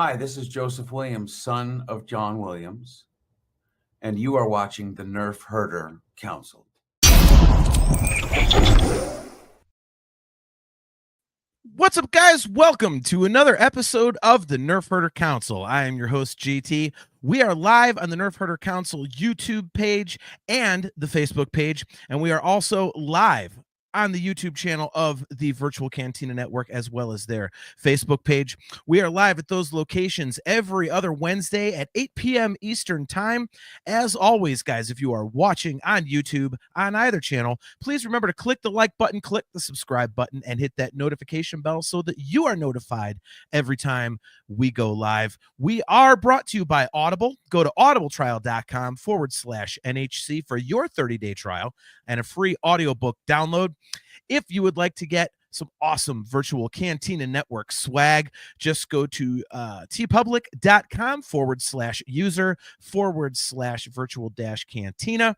Hi, this is Joseph Williams, son of John Williams, and you are watching the Nerfherder Council. What's up, guys? Welcome to another episode of the Nerfherder Council. I am your host, GT. We are live on the Nerfherder Council YouTube page and the Facebook page, and we are also live on the YouTube channel of the Virtual Cantina Network, as well as their Facebook page. We are live at those locations every other Wednesday at 8 p.m. Eastern Time. As always, guys, if you are watching on YouTube on either channel, please remember to click the like button, click the subscribe button, and hit that notification bell so that you are notified every time we go live. We are brought to you by Audible. Go to audibletrial.com/NHC for your 30-day trial and a free audiobook download. If you would like to get some awesome Virtual Cantina Network swag, just go to tpublic.com/user/virtual-cantina.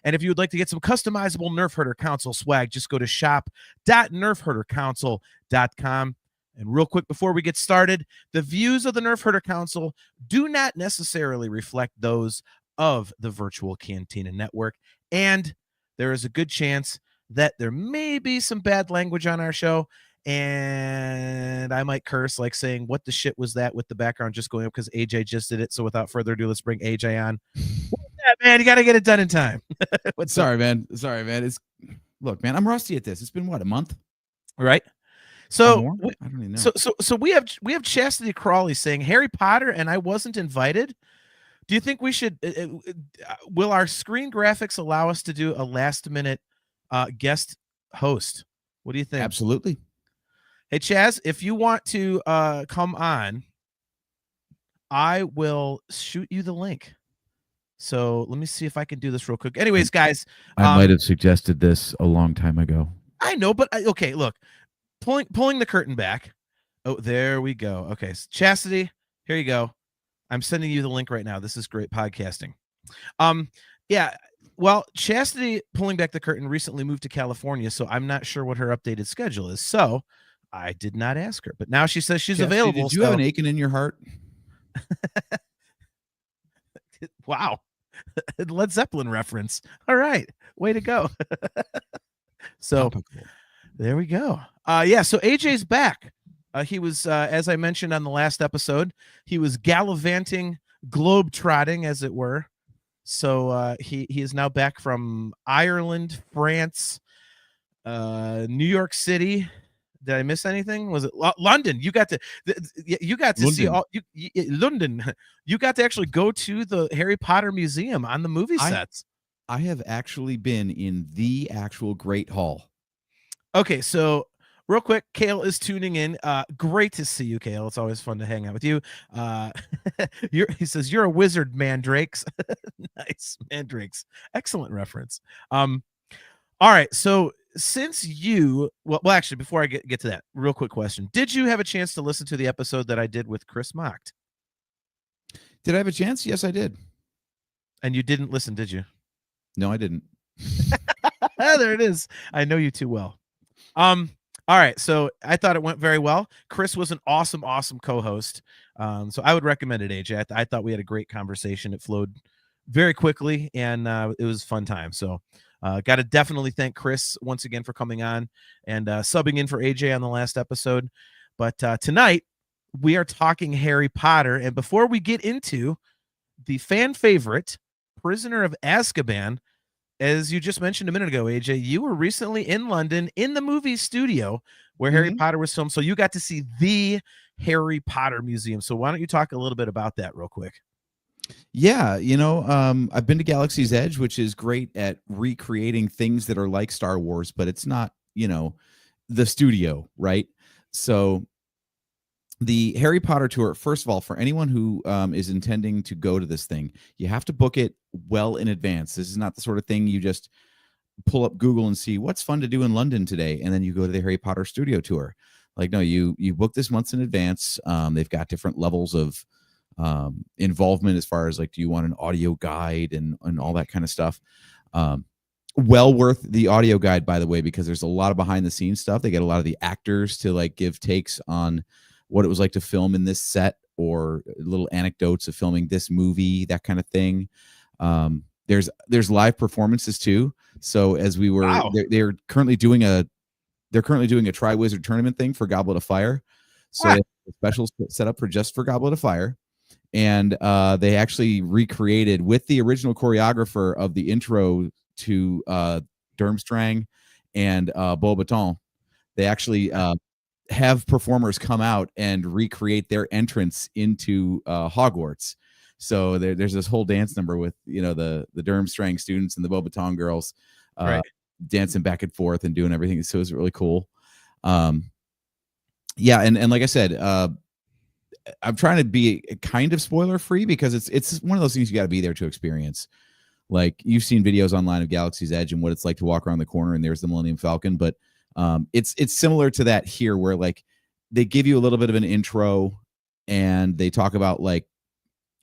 And if you would like to get some customizable Nerfherder Council swag, just go to shop.nerfherdercouncil.com. And real quick, before we get started, the views of the Nerfherder Council do not necessarily reflect those of the Virtual Cantina Network. And there is a good chance that there may be some bad language on our show, and I might curse, like saying, "What the shit was that?" with the background just going up because AJ just did it. So without further ado, let's bring AJ on. What's that, man? You got to get it done in time. Sorry, man. Look, man, I'm rusty at this. It's been what, a month? Right. So I don't even know. So we have Chastity Crawley saying Harry Potter and I wasn't invited. Do you think we should? Will our screen graphics allow us to do a last minute guest host? What do you think? Absolutely. Hey, Chaz, if you want to come on, I will shoot you the link. So let me see if I can do this real quick. Anyways, guys, I might have suggested this a long time ago. I know, but okay, look, pulling the curtain back. Oh, there we go. Okay, so Chastity, here you go. I'm sending you the link right now. This is great podcasting. Yeah. Well, Chastity, pulling back the curtain, recently moved to California, so I'm not sure what her updated schedule is. So I did not ask her, but now she says she's Chastity, available. Did you have an aching in your heart? Wow. Led Zeppelin reference. All right. Way to go. So there we go. Yeah, so AJ's back. He was, as I mentioned on the last episode, he was gallivanting, globe-trotting, as it were. So he is now back from Ireland, France, New York City. Did I miss anything? Was it London? You got to see all London. You got to actually go to the Harry Potter Museum on the movie sets. I have actually been in the actual Great Hall. Okay, so real quick, Kale is tuning in. Great to see you, Kale. It's always fun to hang out with you. He says you're a wizard, Mandrakes. Nice, Mandrakes. Excellent reference. All right, so since you well actually, before I get to that, real quick question: did you have a chance to listen to the episode that I did with Chris Mocked? Did I have a chance? Yes, I did. And you didn't listen, did you? No, I didn't. There it is. I know you too well. All right, so I thought it went very well. Chris was an awesome co-host. So I would recommend it, AJ. I thought we had a great conversation. It flowed very quickly, and it was a fun time. So got to definitely thank Chris once again for coming on and subbing in for AJ on the last episode. But tonight, we are talking Harry Potter. And before we get into the fan favorite, Prisoner of Azkaban, as you just mentioned a minute ago, AJ, you were recently in London in the movie studio where Harry Potter was filmed. So you got to see the Harry Potter Museum. So why don't you talk a little bit about that real quick? Yeah, I've been to Galaxy's Edge, which is great at recreating things that are like Star Wars, but it's not, the studio, right? So the Harry Potter tour, first of all, for anyone who is intending to go to this thing, you have to book it well in advance. This is not the sort of thing you just pull up Google and see what's fun to do in London today, and then you go to the Harry Potter studio tour. Like, no, you book this months in advance. They've got different levels of involvement as far as, like, do you want an audio guide and all that kind of stuff. Well worth the audio guide, by the way, because there's a lot of behind the scenes stuff. They get a lot of the actors to, like, give takes on what it was like to film in this set or little anecdotes of filming this movie, that kind of thing. There's live performances too. So as we were, Wow. they're currently doing a Tri-Wizard tournament thing for Goblet of Fire. So they have a special set up for just for Goblet of Fire. And they actually recreated with the original choreographer of the intro to Durmstrang and Beauxbatons. They actually have performers come out and recreate their entrance into Hogwarts. So there's this whole dance number with the Durmstrang students and the Beauxbatons girls dancing back and forth and doing everything. So it was really cool. Yeah, and like I said, I'm trying to be kind of spoiler free because it's one of those things you got to be there to experience. Like you've seen videos online of Galaxy's Edge and what it's like to walk around the corner and there's the Millennium Falcon, but it's similar to that here, where like they give you a little bit of an intro and they talk about like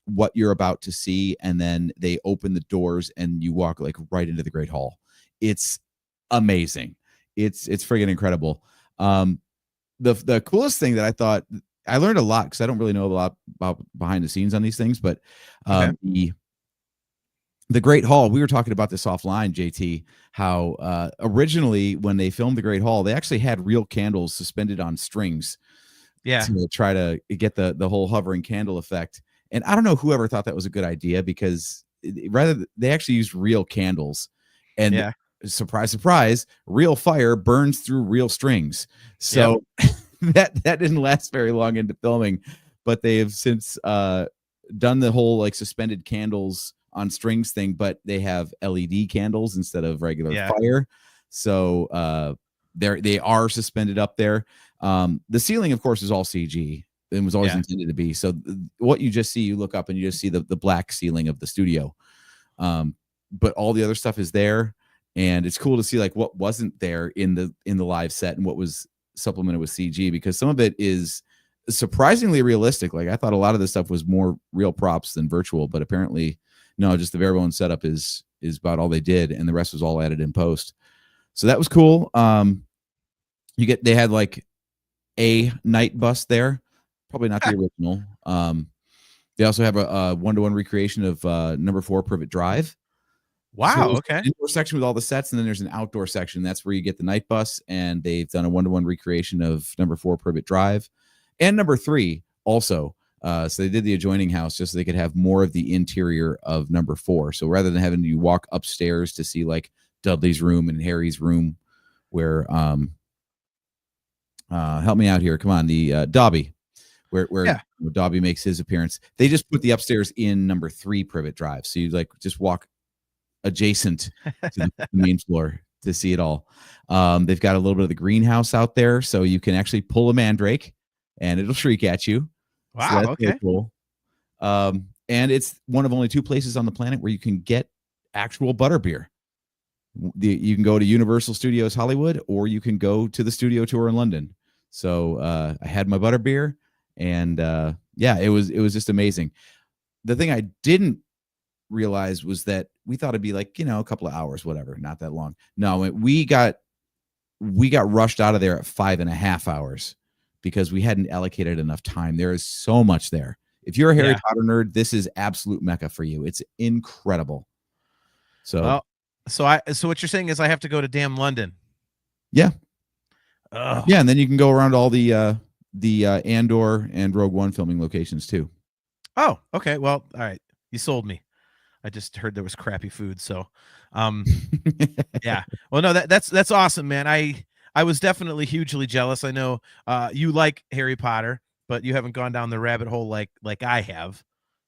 what you're about to see, and then they open the doors and you walk like right into the Great Hall. It's amazing. It's friggin' incredible. The coolest thing that I thought, I learned a lot because I don't really know a lot about behind the scenes on these things, but the Great Hall, we were talking about this offline, JT, how originally when they filmed the Great Hall, they actually had real candles suspended on strings to try to get the whole hovering candle effect. And I don't know whoever thought that was a good idea, because they actually used real candles, and surprise, surprise, real fire burns through real strings. So that didn't last very long into filming, but they have since done the whole like suspended candles on strings thing, but they have LED candles instead of regular fire. So they are suspended up there. The ceiling, of course, is all CG and was always intended to be. So what you just see, you look up and you just see the black ceiling of the studio. But all the other stuff is there, and it's cool to see like what wasn't there in the live set and what was supplemented with CG, because some of it is surprisingly realistic. Like I thought a lot of this stuff was more real props than virtual, but apparently no, just the bare bones setup is about all they did, and the rest was all added in post. So that was cool. They had like a night bus there, probably not the original. They also have a 1-to-1 recreation of number 4 Privet Drive. Wow. So Okay. An indoor section with all the sets, and then there's an outdoor section. That's where you get the night bus, and they've done a 1-to-1 recreation of number 4 Privet Drive and number 3 also. So they did the adjoining house just so they could have more of the interior of number 4. So rather than having you walk upstairs to see like Dudley's room and Harry's room, where help me out here, come on, the Dobby, where Dobby makes his appearance, they just put the upstairs in number 3 Privet Drive. So you like just walk adjacent to the main floor to see it all. They've got a little bit of the greenhouse out there, so you can actually pull a mandrake and it'll shriek at you. Wow. So that's okay. really cool. And it's one of only 2 places on the planet where you can get actual butterbeer. You can go to Universal Studios Hollywood, or you can go to the studio tour in London. So I had my butterbeer, and it was just amazing. The thing I didn't realize was that we thought it'd be like, a couple of hours, whatever, not that long. No, we got rushed out of there at 5.5 hours because we hadn't allocated enough time. There is so much there. If you're a Harry Potter nerd, this is absolute mecca for you. It's incredible. So, so what you're saying is I have to go to damn London. Yeah. Ugh. Yeah, and then you can go around all the Andor and Rogue One filming locations too. Oh, okay. Well, all right. You sold me. I just heard there was crappy food, so yeah. Well, no, that's awesome, man. I was definitely hugely jealous. I know you like Harry Potter, but you haven't gone down the rabbit hole like I have.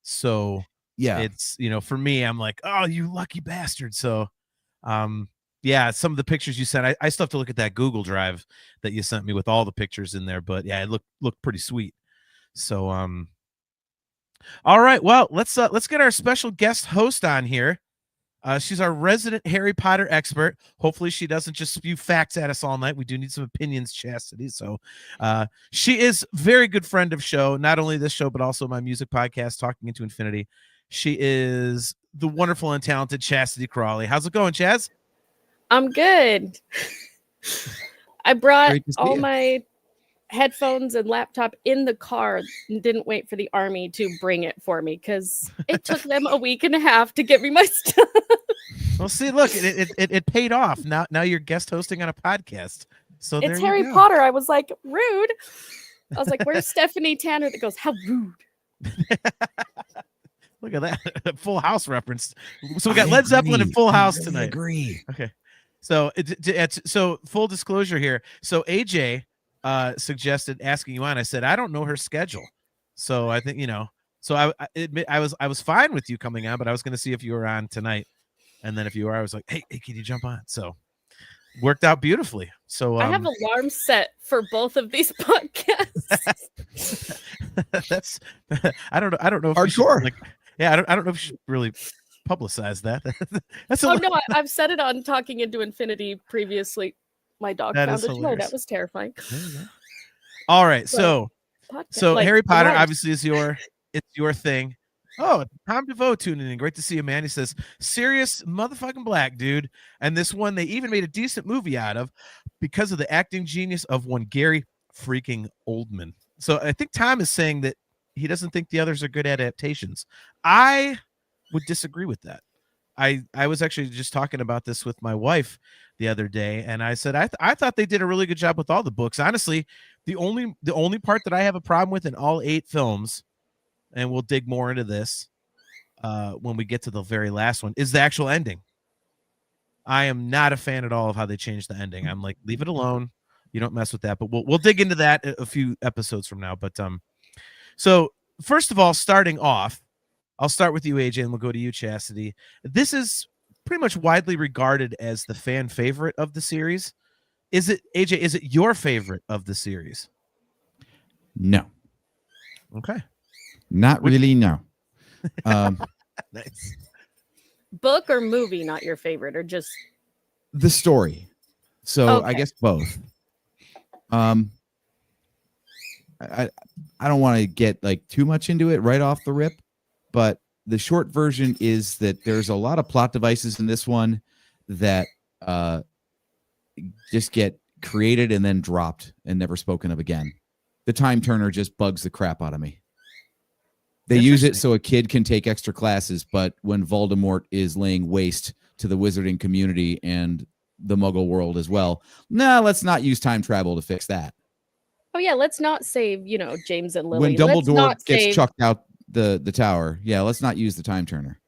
So yeah, it's for me, I'm like, oh, you lucky bastard. So yeah, some of the pictures you sent, I still have to look at that Google Drive that you sent me with all the pictures in there, but yeah, it looked pretty sweet. So all right, well, let's get our special guest host on here. She's our resident Harry Potter expert. Hopefully she doesn't just spew facts at us all night. We do need some opinions, Chastity. So she is very good friend of show, not only this show, but also my music podcast, Talking Into Infinity. She is the wonderful and talented Chastity Crawley. How's it going, Chaz? I'm good. I brought all my headphones and laptop in the car and didn't wait for the army to bring it for me because it took them a week and a half to get me my stuff. Well, see, look, it paid off. Now you're guest hosting on a podcast. So It's there you Harry go. Potter. I was like, rude. I was like, where's Stephanie Tanner that goes, how rude? Look at that Full House reference. So we got Led Zeppelin and Full House tonight. Agree. Okay. So so full disclosure here. So AJ suggested asking you on. I said I don't know her schedule, so I think So I admit I was fine with you coming on, but I was going to see if you were on tonight, and then if you were, I was like, hey, can you jump on? So worked out beautifully. So I have alarms set for both of these podcasts. that's I don't know if hardcore. I don't know if you should really publicize that. That's Oh no, I've said it on Talking Into Infinity previously. My dog That found is a toy. hilarious. That was terrifying. All right, so Like, Harry Potter alarms. obviously is your thing. Oh, Tom DeVoe tuning in. Great to see you, man. He says, serious motherfucking black dude. And this one they even made a decent movie out of because of the acting genius of one Gary freaking Oldman. So I think Tom is saying that he doesn't think the others are good adaptations. I would disagree with that. I was actually just talking about this with my wife the other day, and I said I thought they did a really good job with all the books. Honestly, the only part that I have a problem with in all 8 films, and we'll dig more into this when we get to the very last one, is the actual ending. I am not a fan at all of how they changed the ending. I'm like, leave it alone. You don't mess with that. But we'll dig into that a few episodes from now. But so first of all, starting off, I'll start with you, AJ, and we'll go to you, Chastity. This is pretty much widely regarded as the fan favorite of the series. Is it, AJ, is it your favorite of the series? No, Okay. not really. No. Nice. Book or movie, not your favorite, or just The story. So I Okay. guess both. I don't want to get like too much into it right off the rip, but the short version is that there's a lot of plot devices in this one that just get created and then dropped and never spoken of again. The time turner just bugs the crap out of me. They use it so a kid can take extra classes, but when Voldemort is laying waste to the wizarding community and the Muggle world as well, let's not use time travel to fix that. oh yeah, let's not save James and Lily. When Let's Dumbledore not gets save chucked out the tower, let's not use the time turner.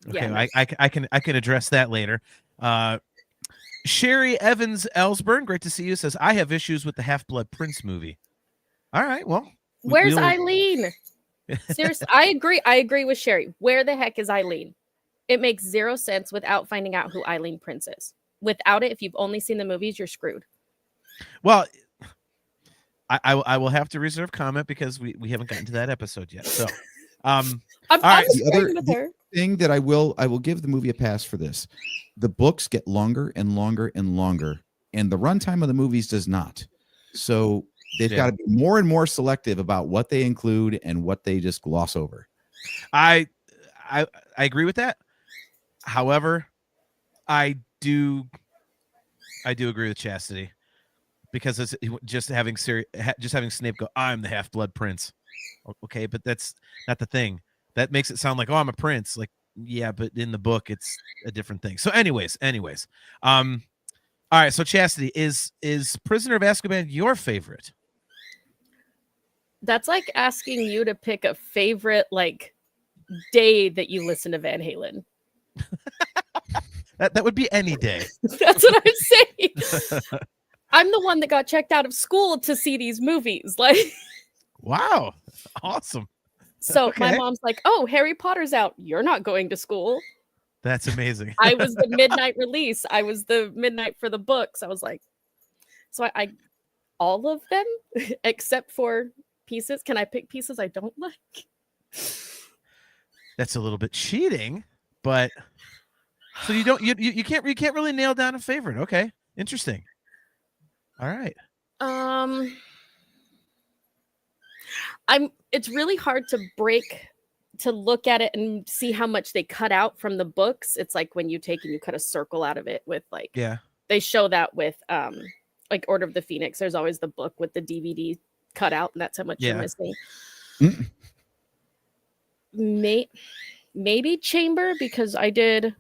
Okay, Yeah. I can address that later. Sherry Evans Ellsburn, great to see you, says, I have issues with the Half-Blood Prince movie. All right, well. Where's we'll- Eileen? Seriously, I agree with Sherry. Where the heck is Eileen? It makes zero sense without finding out who Eileen Prince is. Without it, if you've only seen the movies, you're screwed. Well, I will have to reserve comment because we haven't gotten to that episode yet. So, I'm right, the other- agreeing with her. Thing that I will give the movie a pass for this. The books get longer and longer and longer, and the runtime of the movies does not. So they've got to be more and more selective about what they include and what they just gloss over. I agree with that. However, I do agree with Chastity because it's just having Snape go, I'm the Half-Blood Prince. Okay, but that's not the thing. That makes it sound like, oh, I'm a prince. Like, yeah, but in the book, it's a different thing. So, anyways. All right. So, Chastity, is Prisoner of Azkaban your favorite? That's like asking you to pick a favorite day that you listen to Van Halen. That would be any day. That's what I'm saying. I'm the one that got checked out of school to see these movies. Wow, awesome. So Okay. my mom's like, "Oh, Harry Potter's out. You're not going to school." That's amazing. I was the midnight release. I was the midnight for the books. I was like, so I all of them except for pieces. Can I pick pieces I don't like? That's a little bit cheating, but so you can't really nail down a favorite. Okay, interesting. All right. It's really hard to look at it and see how much they cut out from the books. It's like when you take and you cut a circle out of it with Yeah. they show that with like Order of the Phoenix, there's always the book with the DVD cut out, and that's how much you're Yeah. missing. Mm. Maybe Chamber, because I did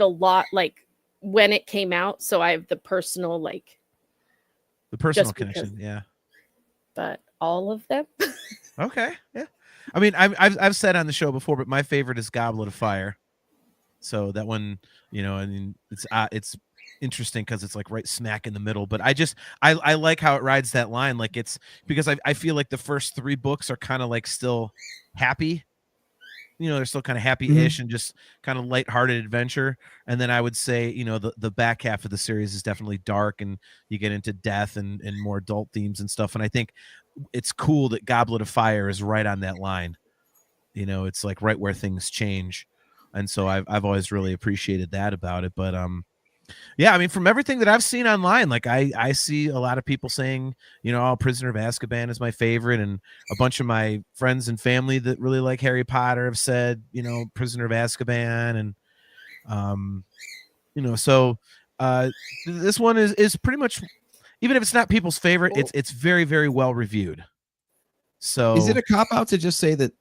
a lot like when it came out, so I have the personal like. The personal Just because- connection. Yeah. But all of them. Okay. Yeah. I mean, I've said on the show before, but my favorite is Goblet of Fire. So that one, you know, I mean, it's interesting because it's like right smack in the middle. But I like how it rides that line. Like it's because I feel like the first 3 books are kind of like still happy. You know, they're still kind of happy-ish and just kind of lighthearted adventure. And then I would say, you know, the back half of the series is definitely dark, and you get into death and more adult themes and stuff. And I think it's cool that Goblet of Fire is right on that line. You know, it's like right where things change. And so I've always really appreciated that about it. But yeah, I mean, from everything that I've seen online, like I see a lot of people saying, you know, Prisoner of Azkaban is my favorite, and a bunch of my friends and family that really like Harry Potter have said, you know, Prisoner of Azkaban, and you know, so this one is pretty much, even if it's not people's favorite, it's very, very well reviewed. So Is it a cop out to just say that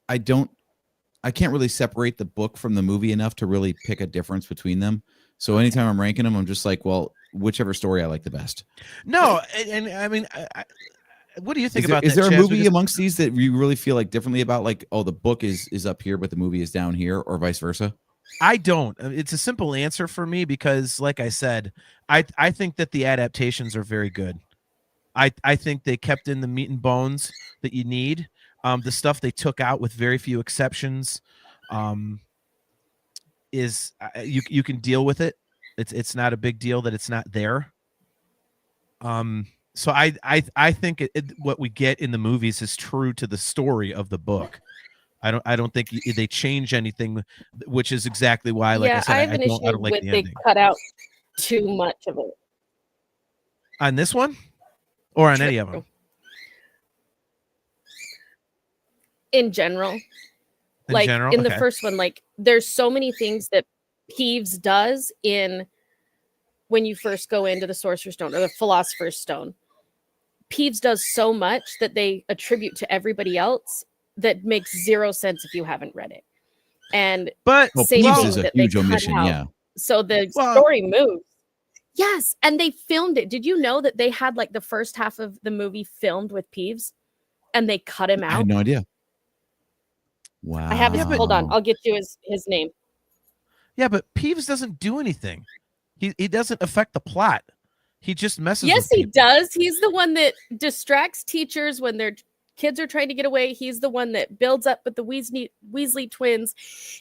I can't really separate the book from the movie enough to really pick a difference between them? So anytime I'm ranking them, I'm just like, well, whichever story I like the best. No, and I mean, what do you think about that? Is there a Chaz? movie Because amongst these that you really feel like differently about? Like, oh, the book is up here, but the movie is down here, or vice versa? I don't. It's a simple answer for me because, like I said, I think that the adaptations are very good. I think they kept in the meat and bones that you need. The stuff they took out, with very few exceptions, is you can deal with it. It's not a big deal that it's not there. So I think what we get in the movies is true to the story of the book. I don't think they change anything, which is exactly why, like I said, I have an issue don't like with the they ending. cut out too much of it. On this one, or on any of them? In general. In Like general? in the Okay. first one, like there's so many things that Peeves does in when you first go into the Sorcerer's Stone or the Philosopher's Stone. Peeves does so much that they attribute to everybody else that makes zero sense if you haven't read it. And But Well, same Peeves thing is a that they huge cut omission. out. Yeah. So the Well- story moves. Yes, and they filmed it. Did you know that they had like the first half of the movie filmed with Peeves and they cut him I out? had no idea. Wow. I have his hold on. I'll get you his name. yeah, but Peeves doesn't do anything. He doesn't affect the plot. He just messes. Yes, with he people. does. He's the one that distracts teachers when their kids are trying to get away. He's the one that builds up with the Weasley twins.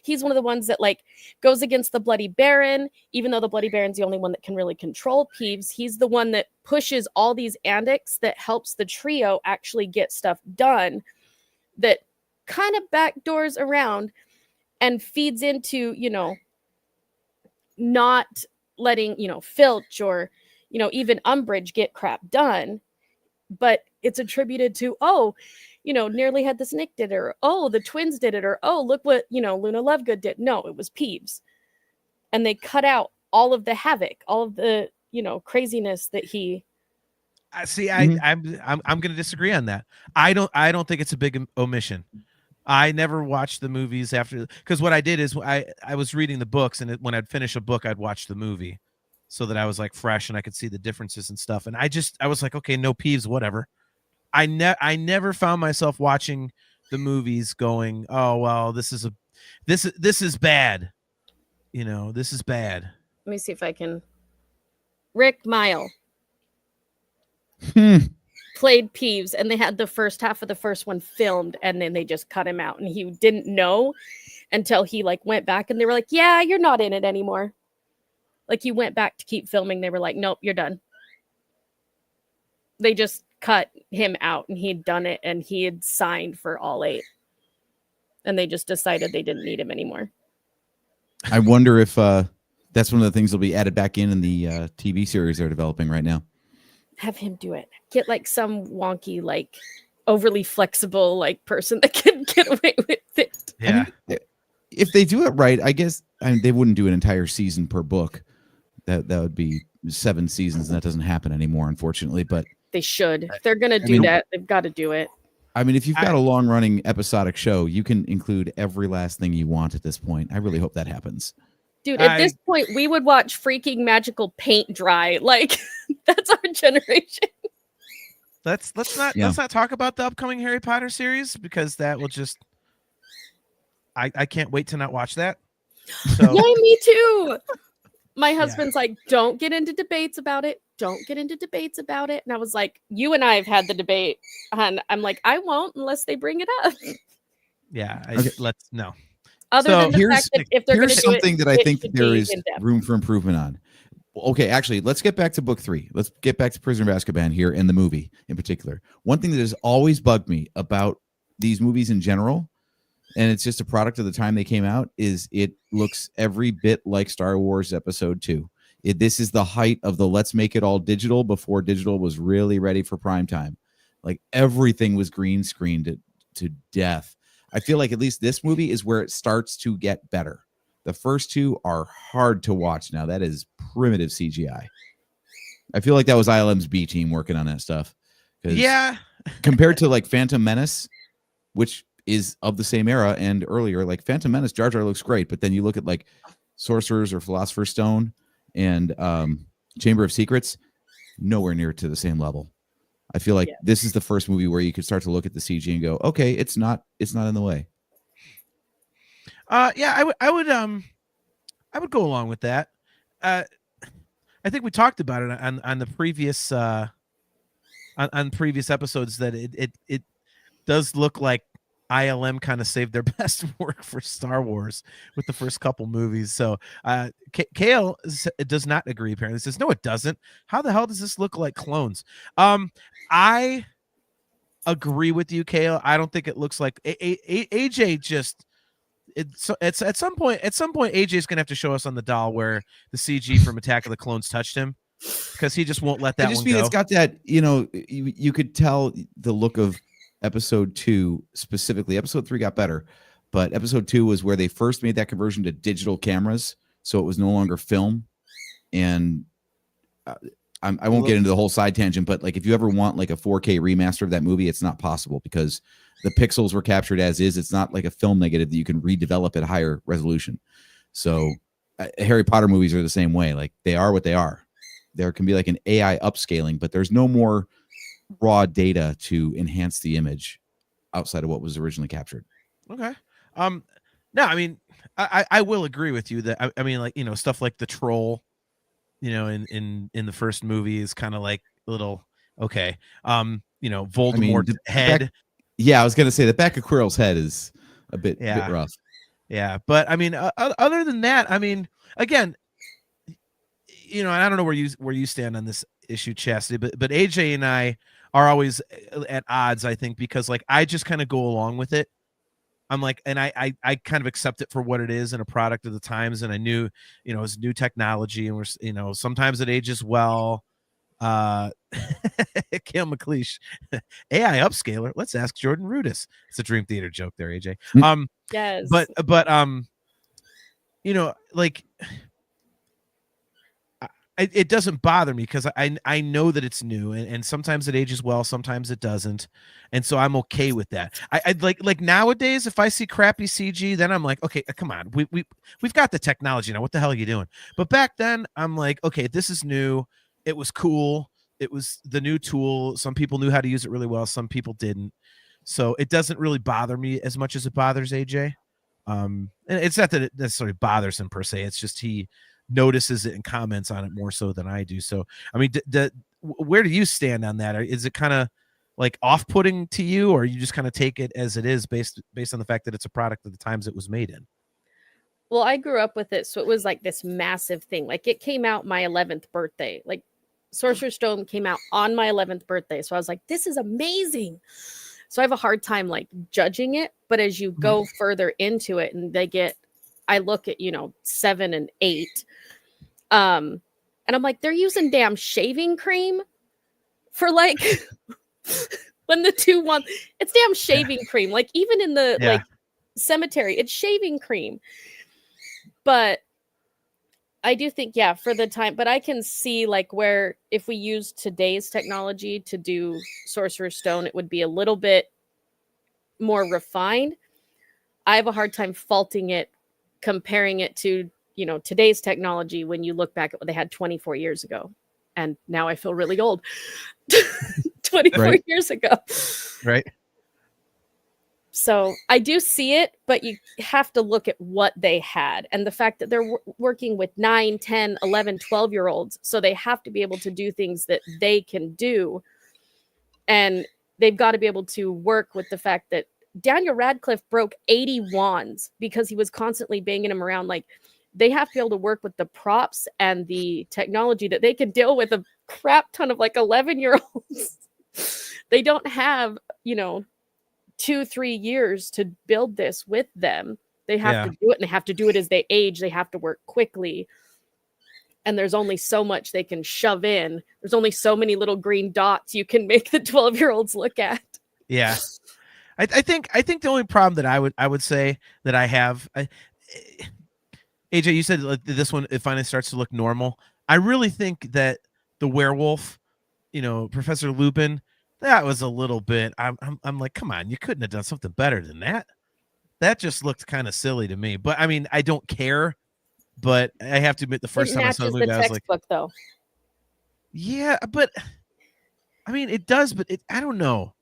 He's one of the ones that like goes against the Bloody Baron, even though the Bloody Baron's the only one that can really control Peeves. He's the one that pushes all these antics that helps the trio actually get stuff done that kind of backdoors around and feeds into, you know, not letting, you know, Filch or, you know, even Umbridge get crap done. But it's attributed to, oh, you know, Nearly Had the Snick did it, or oh, the twins did it, or oh, look what, you know, Luna Lovegood did. No, it was Peeves. And they cut out all of the havoc, all of the, you know, craziness that he. See, Mhm. I'm going to disagree on that. I don't think it's a big omission. I never watched the movies after, because what I did is I was reading the books, and when I'd finish a book, I'd watch the movie, so that I was like fresh and I could see the differences and stuff. And I was like, okay, no Peeves, whatever. I never found myself watching the movies going, oh well, this is bad. You know, this is bad. Let me see if I can. Rick Mile Hmm. played Peeves, and they had the first half of the first one filmed, and then they just cut him out, and he didn't know until he like went back, and they were like, yeah, you're not in it anymore. Like he went back to keep filming. They were like, nope, you're done. They just cut him out, and he'd done it, and he had signed for all 8. And they just decided they didn't need him anymore. I wonder if that's one of the things that'll be added back in the TV series they're developing right now. Have him do it. Get like some wonky, like overly flexible, like person that can get away with it. Yeah. I mean, if they do it right, I guess they wouldn't do an entire season per book. That would be 7 seasons, and that doesn't happen anymore, unfortunately. But They should. If they're gonna do that, they've got to do it. I mean, if you've got a long-running episodic show, you can include every last thing you want at this point. I really hope that happens. Dude, at this point, we would watch freaking magical paint dry. Like, that's our generation. Let's not talk about the upcoming Harry Potter series, because that will just I can't wait to not watch that. So Yeah, me too. My husband's like, don't get into debates about it. Don't get into debates about it. And I was like, you and I have had the debate. And I'm like, I won't unless they bring it up. Yeah, let's no. Other than the fact that if they're going to do something that I think there is in-depth. room for improvement on. Okay, actually, let's get back to book 3. Let's get back to Prisoner of Azkaban here, and the movie in particular. One thing that has always bugged me about these movies in general, and it's just a product of the time they came out, is it looks every bit like Star Wars Episode 2. This is the height of the let's make it all digital before digital was really ready for prime time. Like, everything was green screened to death. I feel like at least this movie is where it starts to get better. The first 2 are hard to watch now. That is primitive CGI. I feel like that was ILM's B team working on that stuff. Yeah. Compared to like Phantom Menace, which is of the same era and earlier, like Phantom Menace, Jar Jar looks great, but then you look at like Sorcerer's or Philosopher's Stone and Chamber of Secrets, nowhere near to the same level. I feel like this is the first movie where you could start to look at the CG and go, okay, it's not in the way. Yeah, I would go along with that. I think we talked about it on the previous on previous episodes that it does look like ILM kind of saved their best work for Star Wars with the first couple movies. So Kale does not agree. Apparently, says no, it doesn't. How the hell does this look like clones? I agree with you, Kale. I don't think it looks like AJ just. It's at some point AJ is gonna have to show us on the doll where the CG from Attack of the Clones touched him, because he just won't let that one go. It's got that, you could tell the look of Episode 2 specifically. Episode 3 got better, but Episode 2 was where they first made that conversion to digital cameras, so it was no longer film. And I won't get into the whole side tangent, but like if you ever want like a 4K remaster of that movie, it's not possible because the pixels were captured as is. It's not like a film negative that you can redevelop at higher resolution. So Harry Potter movies are the same way. Like, they are what they are. There can be like an AI upscaling, but there's no more raw data to enhance the image outside of what was originally captured. Okay. No, I mean, I will agree with you that I mean, like, stuff like the troll, in the first movie is kind of like a little okay. Voldemort's head. I was gonna say the back of Quirrell's head is a bit rough. Yeah, but I mean, other than that, I mean, again, and I don't know where you stand on this issue, Chastity, but AJ and I are always at odds, I think, because like I just kind of go along with it. I'm like, and I kind of accept it for what it is and a product of the times, and I knew, it's new technology, and we're, sometimes it ages well. Kale McLeish, AI upscaler. Let's ask Jordan Rudis. It's a Dream Theater joke there, AJ. Yes, but like it doesn't bother me because I know that it's new, and sometimes it ages well, sometimes it doesn't, and so I'm okay with that. I like nowadays, if I see crappy CG, then I'm like, okay, come on, we've got the technology now. What the hell are you doing? But back then, I'm like, okay, this is new. It was cool. It was the new tool. Some people knew how to use it really well. Some people didn't. So it doesn't really bother me as much as it bothers AJ. And it's not that it necessarily bothers him per se. It's just he notices it and comments on it more so than I do. So, I mean, where do you stand on that? Is it kind of like off-putting to you, or you just kind of take it as it is based on the fact that it's a product of the times it was made in? Well, I grew up with it, so it was like this massive thing. Like, it came out my 11th birthday. Like, Sorcerer's Stone came out on my 11th birthday. So I was like, this is amazing. So I have a hard time like judging it. But as you go further into it and I look at, 7 and 8. And I'm like, they're using damn shaving cream for like when the 2-1, it's damn shaving cream. Like, even in the like cemetery, it's shaving cream. But I do think, yeah, for the time, but I can see like where if we use today's technology to do Sorcerer's Stone, it would be a little bit more refined. I have a hard time faulting it, comparing it to, you know, today's technology when you look back at what they had 24 years ago. And now I feel really old. 24 Right. years ago. Right. So I do see it, but you have to look at what they had and the fact that they're working with 9, 10, 11, 12-year-olds. So they have to be able to do things that they can do. And they've got to be able to work with the fact that Daniel Radcliffe broke 80 wands because he was constantly banging them around. Like, they have to be able to work with the props and the technology that they can deal with a crap ton of like 11-year-olds. They don't have, you know, 2-3 years to build this with them. They have to do it, and they have to do it as they age. They have to work quickly. And there's only so much they can shove in. There's only so many little green dots you can make the 12-year-olds look at. Yeah. I think the only problem that I would say that I have, AJ, you said like, this one, it finally starts to look normal. I really think that the werewolf, you know, Professor Lupin, that was a little bit. I'm like, come on, you couldn't have done something better than that. That just looked kind of silly to me. But I mean, I don't care. But I have to admit, the first time I saw the movie, I was like, though. Yeah, but I mean, it does. But I don't know.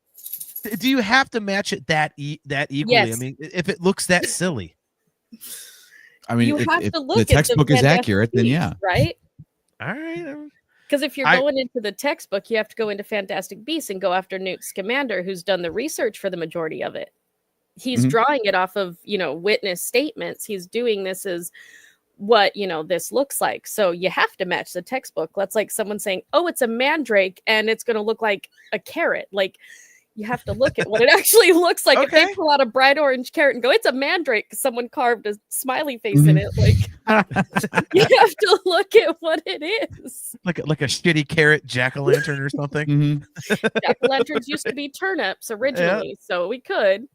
Do you have to match it that equally? Yes. I mean, if it looks that silly. I mean, You if, have if to look the at textbook is Fantastic accurate, then Beasts, yeah. right? All right. Because if you're going into the textbook, you have to go into Fantastic Beasts and go after Newt Scamander, who's done the research for the majority of it. He's drawing it off of, you know, witness statements. He's doing this as what, you know, this looks like. So you have to match the textbook. That's like someone saying, oh, it's a mandrake and it's going to look like a carrot. Like, you have to look at what it actually looks like. Okay. If they pull out a bright orange carrot and go, it's a mandrake, someone carved a smiley face in it. Like, you have to look at what it is. like a shitty carrot jack-o'-lantern or something. Jack-o'-lanterns used to be turnips originally, so we could.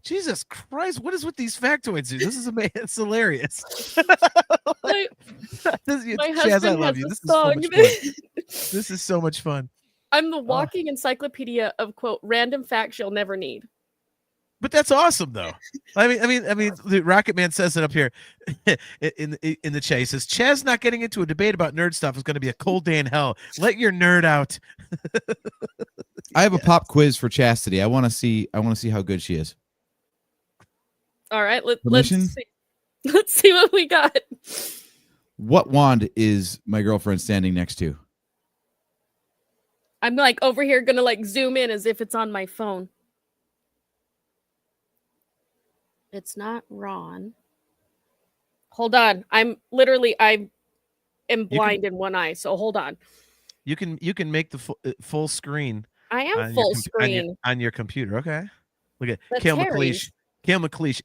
Jesus Christ, what is with these factoids, dude? This is amazing. It's hilarious. My Chaz, husband I love has you. a This is so song. much fun. This is so much fun. I'm the walking encyclopedia of, quote, random facts you'll never need. But that's awesome, though. I mean, the Rocket Man says it up here in the chat. He says, Chaz not getting into a debate about nerd stuff is going to be a cold day in hell. Let your nerd out. I have a pop quiz for Chastity. I want to see how good she is. All right, let's Permission? see. Let's see what we got. What wand is my girlfriend standing next to? I'm like over here gonna like zoom in as if it's on my phone. It's not Ron. Hold on. I am blind in one eye, so hold on. You can make the full screen. I am full screen on your computer. Okay. Look at That's Kale Harry's. McLeish. Kale McLeish.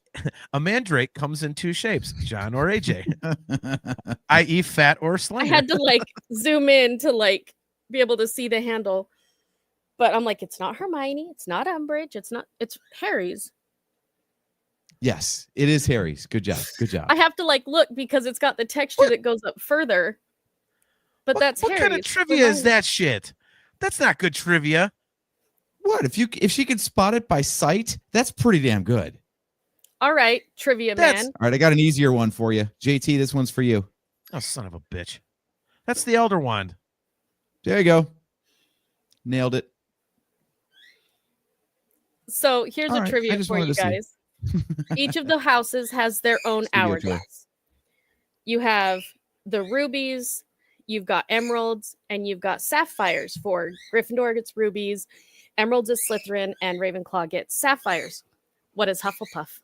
A mandrake comes in two shapes, John or AJ, i.e., fat or I slender. had to like zoom in to like be able to see the handle. But I'm like, it's not Hermione, it's not Umbridge, it's Harry's. Yes, it is Harry's. Good job. Good job. I have to like look because it's got the texture that goes up further. But that's what Harry's. kind of trivia is that shit? That's not good trivia. What if she can spot it by sight? That's pretty damn good. All right, trivia man. All right, I got an easier one for you, JT. This one's for you. Oh, son of a bitch! That's the Elder Wand. There you go. Nailed it. So here's All a right, I trivia just for wanted you to see. guys. Each of the houses has their own Studio tour. hourglass. You have the rubies, you've got emeralds, and you've got sapphires. For Gryffindor gets rubies, emeralds is Slytherin, and Ravenclaw gets sapphires. What is Hufflepuff?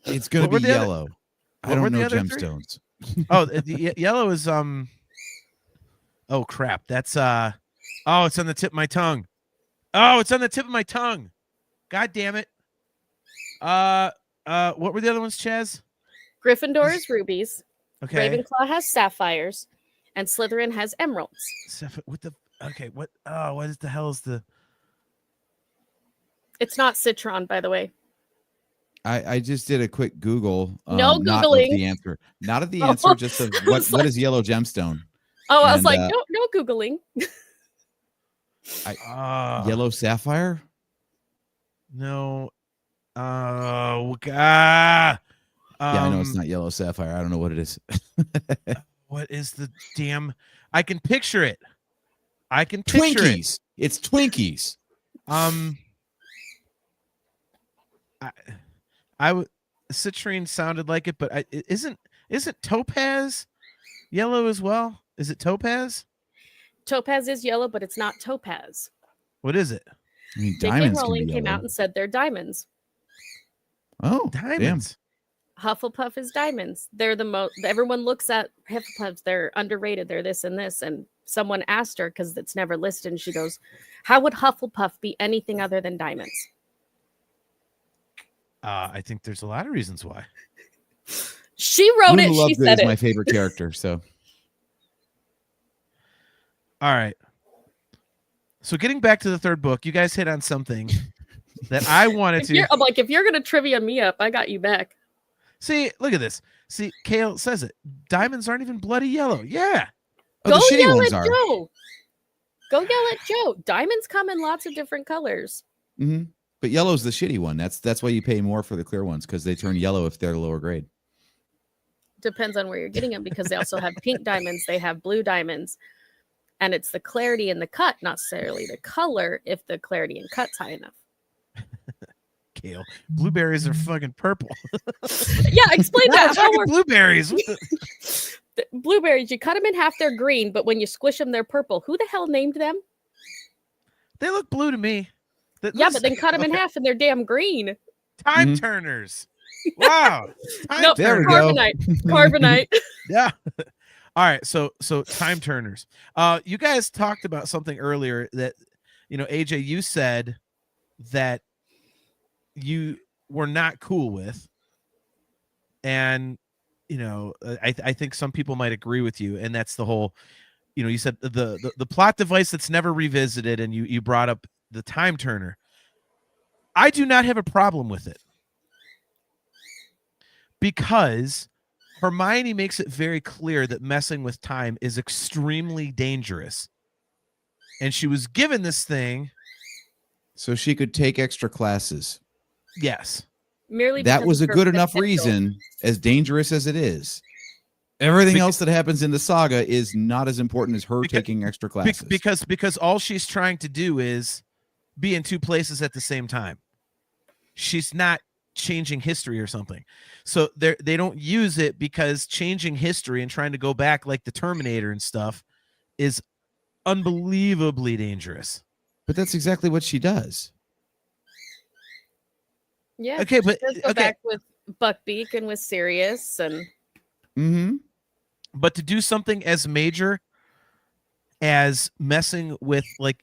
It's gonna What were be the other- yellow. I what were don't the know other three? gemstones. Oh, the yellow is Oh crap! That's Oh, it's on the tip of my tongue. Oh, it's on the tip of my tongue. God damn it. What were the other ones, Chaz? Gryffindor is rubies, Okay. Ravenclaw has sapphires, and Slytherin has emeralds. What the? Okay. What? Oh, what is the hell is the? It's not Citron, by the way. I just did a quick Google. No Not of Googling. the answer. Not of the Oh, answer, just of I was what like- is yellow gemstone? Oh, I was And, like, no Googling. Yellow sapphire? No. Oh God. Yeah, I know it's not yellow sapphire. I don't know what it is. What is the damn? I can picture it. I can picture it. Twinkies. It's Twinkies. I would. Citrine sounded like it, but isn't topaz yellow as well? Is it topaz? Topaz is yellow, but it's not topaz. What is it? I mean, J.K. diamonds can Rowling be came yellow. out and said they're diamonds. Oh, damn. Diamonds. Hufflepuff is diamonds. They're the most. Everyone looks at Hufflepuffs. They're underrated. They're this and this. And someone asked her because it's never listed, and she goes, "How would Hufflepuff be anything other than diamonds?" I think there's a lot of reasons why. She wrote Luna it. She Lovegood said is it. my favorite character. So All right. So getting back to the third book, you guys hit on something that I wanted to I'm like, if you're gonna trivia me up, I got you back. see. Look at this. See, Kale says it. Diamonds aren't even bloody yellow. Yeah. oh, Go the shitty yell ones at are. Joe. Go yell at Joe. Diamonds come in lots of different colors. hmm But yellow's the shitty one. That's why you pay more for the clear ones, because they turn yellow if they're lower grade. Depends on where you're getting them, because they also have pink diamonds, they have blue diamonds, and it's the clarity and the cut, not necessarily the color, if the clarity and cut's high enough. Kale. Blueberries are fucking purple. Yeah, explain that. How Fucking we're- blueberries. What the- the blueberries, you cut them in half, they're green, but when you squish them, they're purple. Who the hell named them? They look blue to me. Yeah, but then cut them in half and they're damn green. Time Mhm. turners. Wow. Time Nope, There we turners. go. carbonite. Carbonite. Yeah. All right. So time turners. You guys talked about something earlier that, AJ, you said that you were not cool with, and I think some people might agree with you, and that's the whole, you said the plot device that's never revisited, and you brought up the time turner. I do not have a problem with it, because Hermione makes it very clear that messing with time is extremely dangerous. And she was given this thing. So she could take extra classes. Yes. Merely That because was of a her good enough potential. reason, as dangerous as it is. Everything Beca- else that happens in the saga is not as important as her Beca- taking extra classes. Because all she's trying to do is be in two places at the same time. She's not changing history or something. So they don't use it, because changing history and trying to go back like the Terminator and stuff is unbelievably dangerous. But that's exactly what she does. Yeah. Okay, but Let's go okay, back with Buckbeak and with Sirius and Mm-hmm. but to do something as major as messing with, like,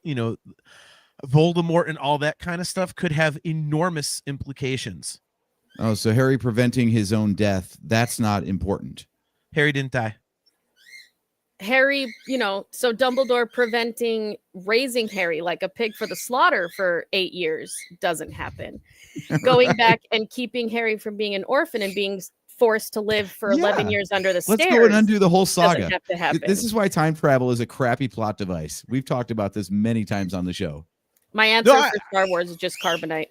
Voldemort and all that kind of stuff could have enormous implications. Oh, so Harry preventing his own death, that's not important. Harry didn't die. Harry, so Dumbledore preventing raising Harry like a pig for the slaughter for 8 years doesn't happen. Going Right. back and keeping Harry from being an orphan and being forced to live for 11 Yeah. years under the Let's stairs go and undo the whole doesn't saga. have to happen. This is why time travel is a crappy plot device. We've talked about this many times on the show. My answer No, for Star Wars is just carbonite.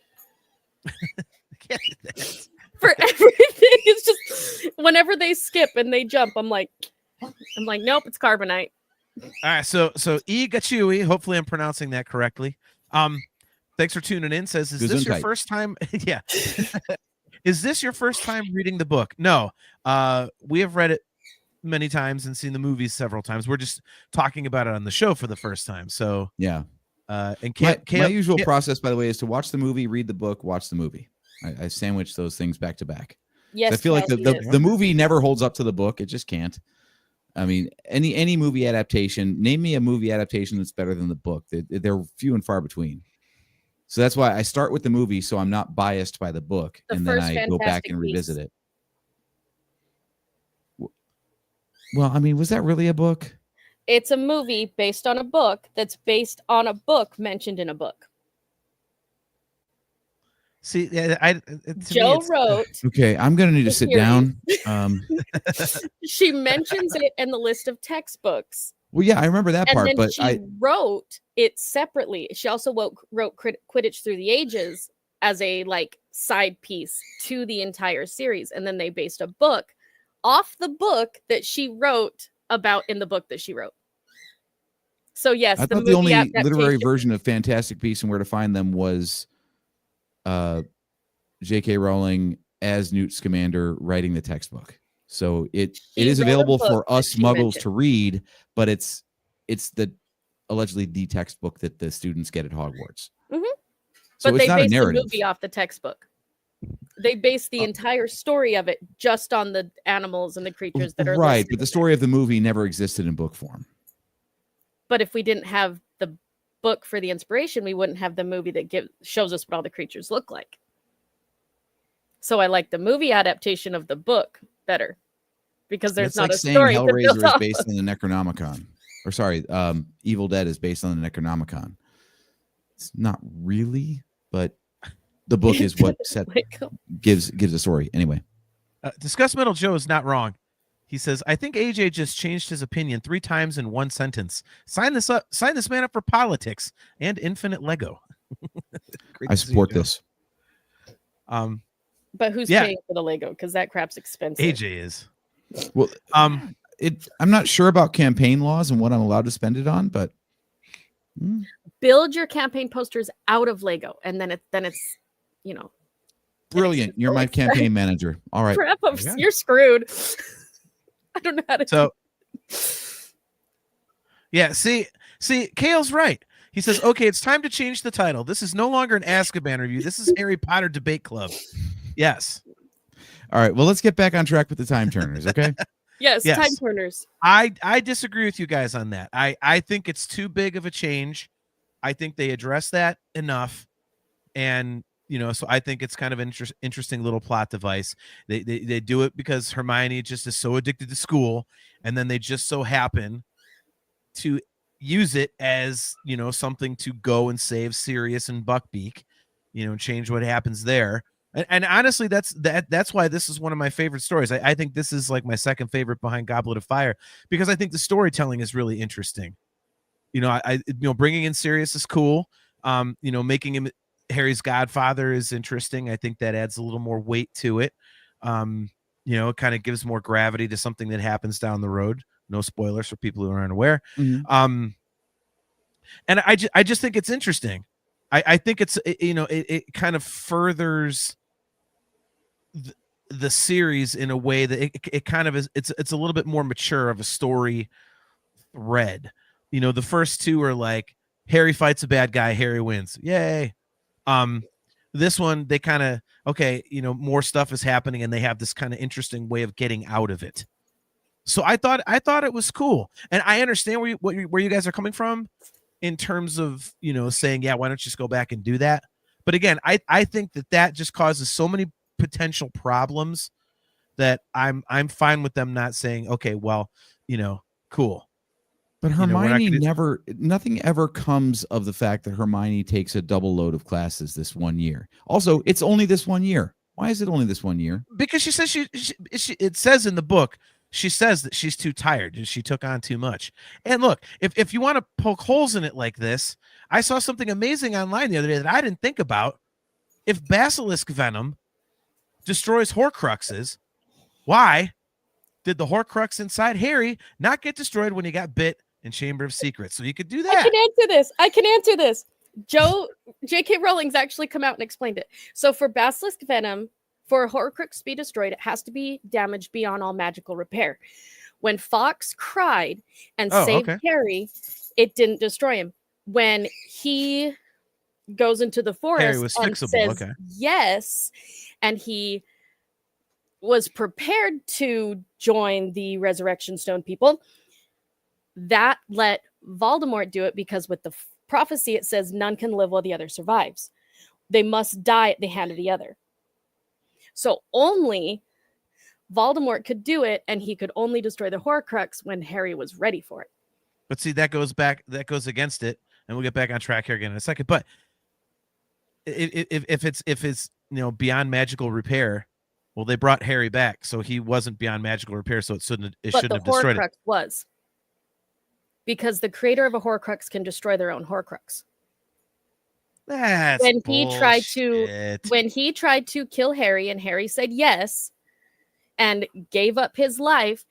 Can't do that. For everything, it's just whenever they skip and they jump, I'm like, nope, it's carbonite. All right, so E Gachui, hopefully I'm pronouncing that correctly. Thanks for tuning in. Says, is this your Gesundheit. first time? Yeah. Is this your first time reading the book? No. We have read it many times and seen the movies several times. We're just talking about it on the show for the first time. So Yeah. and My usual process, by the way, is to watch the movie, read the book, watch the movie. I sandwich those things back to back. Yes, I feel like Kelsey the is. movie never holds up to the book. It just can't. I mean, any movie adaptation, name me a movie adaptation that's better than the book. They're few and far between. So that's why I start with the movie, so I'm not biased by the book, The and then first I go back Fantastic and revisit Beasts. it. Well, I mean, was that really a book? It's a movie based on a book that's based on a book mentioned in a book. See, to me, Joe it's, wrote, Okay, I'm gonna need to sit Series. down. she mentions it in the list of textbooks. Well, yeah, I remember that And part, then but she wrote it separately. She also wrote Quidditch Through the Ages as a like side piece to the entire series. And then they based a book off the book that she wrote about in the book that she wrote. So yes, I the thought the movie only literary adaptation. version of Fantastic Beasts and Where to Find Them was J.K. Rowling as Newt Scamander writing the textbook. So it She is wrote a available book for that us she muggles mentioned. to read, but it's the allegedly the textbook that the students get at Hogwarts. Mhm. So But it's they not a based the narrative. movie off the textbook. They based the entire story of it just on the animals and the creatures that are Right, listed but the in story of the movie never existed in book form. there. But if we didn't have the book for the inspiration, we wouldn't have the movie that shows us what all the creatures look like. So I like the movie adaptation of the book better because there's That's not like a saying story that Hellraiser builds is off based of. on the Necronomicon. Or sorry, Evil Dead is based on the Necronomicon. It's not really, but the book is what gives a story. Anyway. Discuss Metal Joe is not wrong. He says, I think AJ just changed his opinion 3 times in one sentence. Sign this man up for politics and infinite Lego. Great I to see you, support Joe. this. But who's paying for the Lego? Because that crap's expensive. AJ is. Well, I'm not sure about campaign laws and what I'm allowed to spend it on, but build your campaign posters out of Lego, and then it's brilliant. You're my campaign manager. All right. Crap, you're screwed. I don't know how to. So, yeah, see, Kale's right. He says, okay, it's time to change the title. This is no longer an Azkaban review. This is Harry Potter Debate Club. Yes. All right. Well, let's get back on track with the time turners, okay? Yes, time turners. I disagree with you guys on that. I think it's too big of a change. I think they address that enough. And, so I think it's kind of an interesting little plot device. They do it because Hermione just is so addicted to school. And then they just so happen to use it as, something to go and save Sirius and Buckbeak, change what happens there. And honestly, that's why this is one of my favorite stories. I think this is like my second favorite behind Goblet of Fire, because I think the storytelling is really interesting. Bringing in Sirius is cool. Making him Harry's godfather is interesting. I think that adds a little more weight to it. It kind of gives more gravity to something that happens down the road. No spoilers for people who aren't aware. Mm-hmm. And I just think it's interesting. I think it's, it kind of furthers the series in a way that it kind of is. It's a little bit more mature of a story thread. The first 2 are like Harry fights a bad guy, Harry wins. Yay. This one, they kind of, more stuff is happening and they have this kind of interesting way of getting out of it. So I thought it was cool. And I understand where you guys are coming from in terms of, saying, yeah, why don't you just go back and do that? But again, I think that just causes so many potential problems that I'm fine with them not saying, okay, well, cool. But Hermione nothing ever comes of the fact that Hermione takes a double load of classes this one year. Also, it's only this 1 year. Why is it only this 1 year? Because she says it says in the book, she says that she's too tired and she took on too much. And look, if you want to poke holes in it like this, I saw something amazing online the other day that I didn't think about. If basilisk venom destroys Horcruxes, why did the Horcrux inside Harry not get destroyed when he got bit in Chamber of Secrets? So you could do that. I can answer this. J.K. Rowling's actually come out and explained it. So for basilisk venom, for a Horcrux to be destroyed, it has to be damaged beyond all magical repair. When Fox cried and saved Harry, it didn't destroy him. When he goes into the forest and says yes, and he was prepared to join the Resurrection Stone people, that let Voldemort do it, because with the prophecy it says none can live while the other survives. They must die at the hand of the other. So only Voldemort could do it, and he could only destroy the Horcrux when Harry was ready for it. But see, that goes against it, and we'll get back on track here again in a second. But if it's beyond magical repair, well, they brought Harry back, so he wasn't beyond magical repair, so it shouldn't But the have destroyed it. Horcrux was, because the creator of a Horcrux can destroy their own Horcrux. That's When he tried to kill Harry, and Harry said yes, and gave up his life,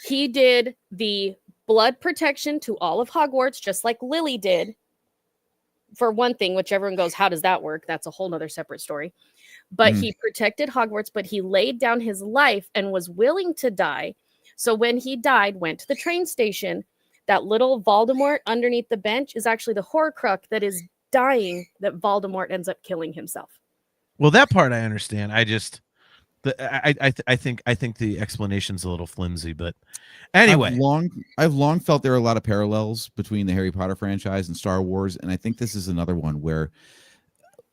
he did the blood protection to all of Hogwarts, just like Lily did. For one thing, which everyone goes, how does that work? That's a whole nother separate story. But he protected Hogwarts, but he laid down his life and was willing to die. So when he died, went to the train station, that little Voldemort underneath the bench is actually the Horcrux that is dying, that Voldemort ends up killing himself. Well, that part I understand. I just I think the explanation's a little flimsy, but anyway. I've long felt there are a lot of parallels between the Harry Potter franchise and Star Wars, and I think this is another one where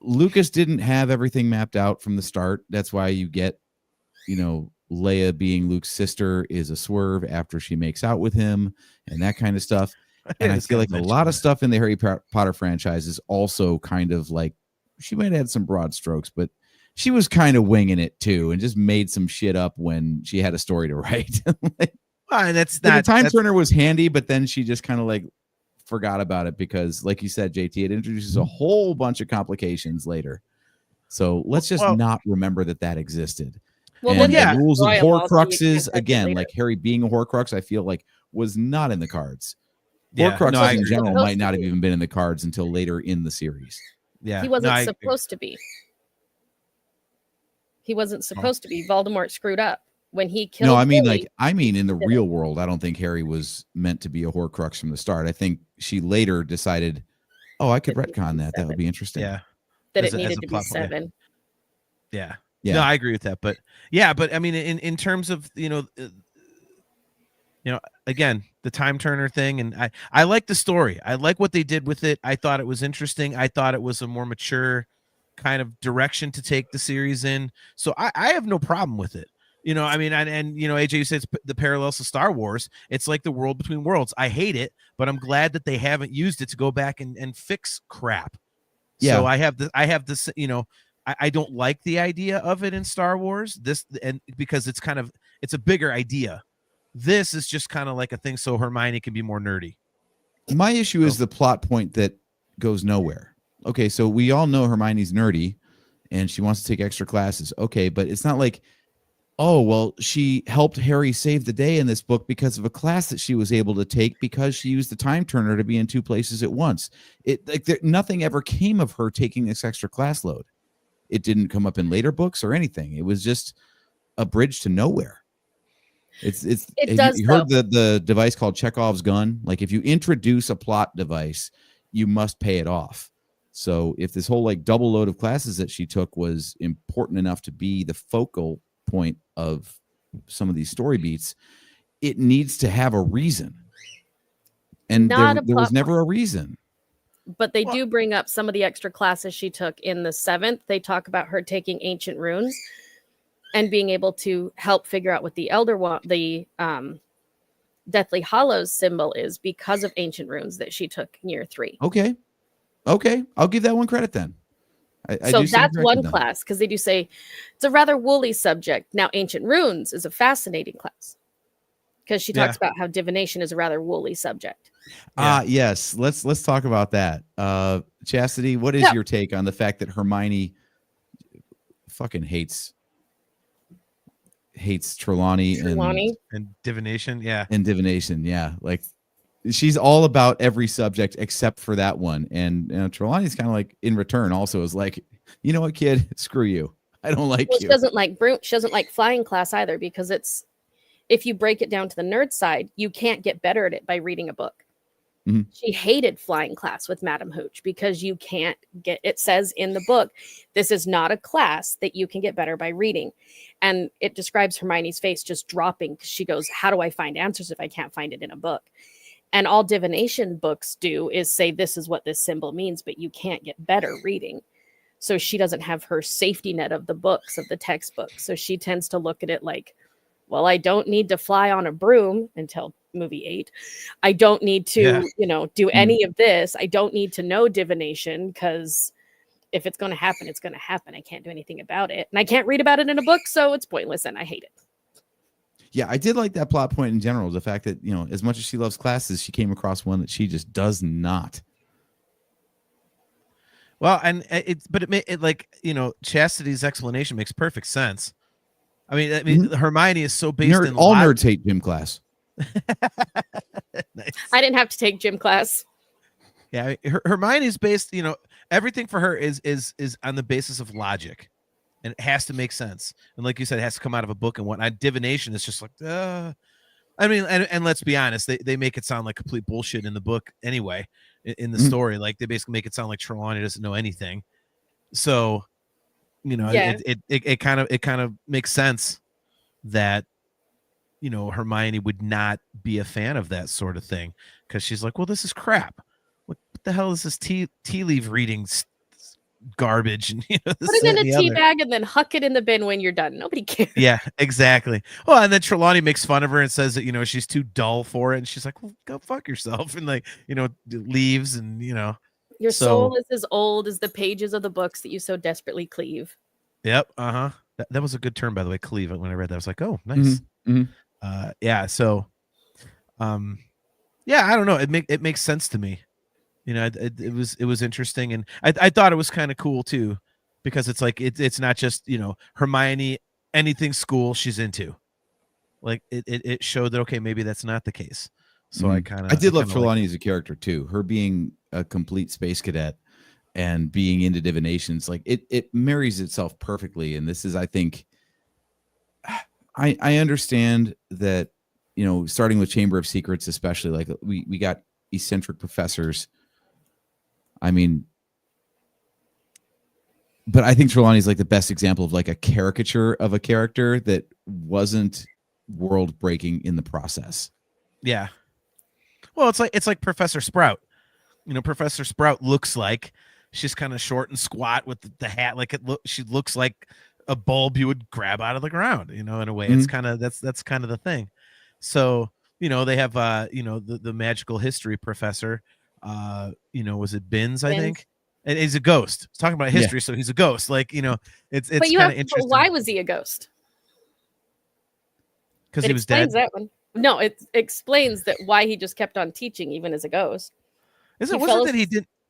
Lucas didn't have everything mapped out from the start. That's why you get, Leia being Luke's sister is a swerve after she makes out with him and that kind of stuff. And I feel like a lot of stuff in the Harry Potter franchise is also kind of like, she might have had some broad strokes, but she was kind of winging it too, and just made some shit up when she had a story to write. The time turner was handy, but then she just kind of like forgot about it because, like you said, JT, it introduces a whole bunch of complications later. So let's just not remember that existed. Well, and then the rules of Horcruxes, again, later. like Harry being a Horcrux, I feel like was not in the cards. Yeah, Horcruxes in general might not have even been in the cards until later in the series. Yeah, he wasn't supposed to be. He wasn't supposed to be. Voldemort screwed up when he killed. No, I mean, Billy. in the real world, I don't think Harry was meant to be a Horcrux from the start. I think she later decided, oh, I could retcon that. That would be interesting. Yeah, that it needed to be 7. Yeah. Yeah. No, I agree with that. But I mean, in terms of again, the time turner thing, and I like the story. I like what they did with it. I thought it was interesting. I thought it was a more mature kind of direction to take the series in. So I have no problem with it. I mean, and AJ, you said it's the parallels to Star Wars. It's like the world between worlds. I hate it, but I'm glad that they haven't used it to go back and fix crap. Yeah. So I have this, I don't like the idea of it in Star Wars, and because it's a bigger idea. This is just kind of like a thing so Hermione can be more nerdy. My issue is the plot point that goes nowhere. Okay, so we all know Hermione's nerdy and she wants to take extra classes. Okay, but it's not like, oh, well, she helped Harry save the day in this book because of a class that she was able to take because she used the time turner to be in 2 places at once. Nothing ever came of her taking this extra class load. It didn't come up in later books or anything. It was just a bridge to nowhere. You heard the device called Chekhov's gun? Like, if you introduce a plot device, you must pay it off. So if this whole like double load of classes that she took was important enough to be the focal point of some of these story beats, it needs to have a reason. And there was never a reason. But they do bring up some of the extra classes she took in the 7th. They talk about her taking ancient runes and being able to help figure out what the Deathly Hallows symbol is because of ancient runes that she took in year 3. Okay, I'll give that one credit then. So that's one class, because they do say it's a rather woolly subject. Now, ancient runes is a fascinating class because she talks about how divination is a rather woolly subject. Yes. Let's talk about that. Chastity, what is your take on the fact that Hermione fucking hates Trelawney and divination? Yeah. And divination, yeah. Like, she's all about every subject except for that one. And Trelawney's kind of like, in return, also is like, you know what, kid? Screw you. I don't like you. She doesn't like flying class either, because if you break it down to the nerd side, you can't get better at it by reading a book. Mm-hmm. She hated flying class with Madam Hooch because you can't get, it says in the book, this is not a class that you can get better by reading. And it describes Hermione's face just dropping because she goes, how do I find answers if I can't find it in a book? And all divination books do is say, this is what this symbol means, but you can't get better reading. So she doesn't have her safety net of the books, of the textbooks. So she tends to look at it like, well, I don't need to fly on a broom until movie 8. I don't need to, do any of this. I don't need to know divination because if it's going to happen, it's going to happen. I can't do anything about it. And I can't read about it in a book, so it's pointless and I hate it. Yeah, I did like that plot point in general. The fact that, as much as she loves classes, she came across one that she just does not. Well, and Chastity's explanation makes perfect sense. I mean, Hermione is so based in all nerds hate gym class. Nice. I didn't have to take gym class. Yeah, Hermione is based. Everything for her is on the basis of logic, and it has to make sense. And like you said, it has to come out of a book and whatnot. Divination is just like, I mean, and let's be honest, they make it sound like complete bullshit in the book anyway. In the story, like they basically make it sound like Trelawney doesn't know anything. So, it kind of makes sense that Hermione would not be a fan of that sort of thing, because she's like, well, this is crap. What the hell is this tea leaf reading garbage? And put it in a tea bag and then huck it in the bin when you're done. Nobody cares. Yeah, exactly. Well, and then Trelawney makes fun of her and says that she's too dull for it, and she's like, well, go fuck yourself, and leaves, and your soul is as old as the pages of the books that you so desperately cleave. Yep. That was a good term, by the way, cleave. When I read that, I was like, oh, nice. Yeah. So, yeah, I don't know. It makes sense to me. It was interesting, and I thought it was kind of cool too, because it's like it's not just Hermione, anything school she's into. Like it showed that, okay, maybe that's not the case. So I did love Trelawney as a character too. Her being a complete space cadet and being into divinations, like it marries itself perfectly. And this is, I think, I understand that starting with Chamber of Secrets, especially, like we got eccentric professors. I mean, but I think Trelawney is like the best example of like a caricature of a character that wasn't world breaking in the process. Yeah. Well, it's like Professor Sprout. Professor Sprout looks like she's kind of short and squat with the hat. Like she looks like a bulb you would grab out of the ground. In a way, it's kind of that's kind of the thing. So they have the magical history professor. Was it Binns? I think, and he's a ghost. He's talking about history, so he's a ghost. Like it's but kind of interesting. Why was he a ghost? Because he was dead. That one. No, it explains that why he just kept on teaching even as a ghost. Wasn't that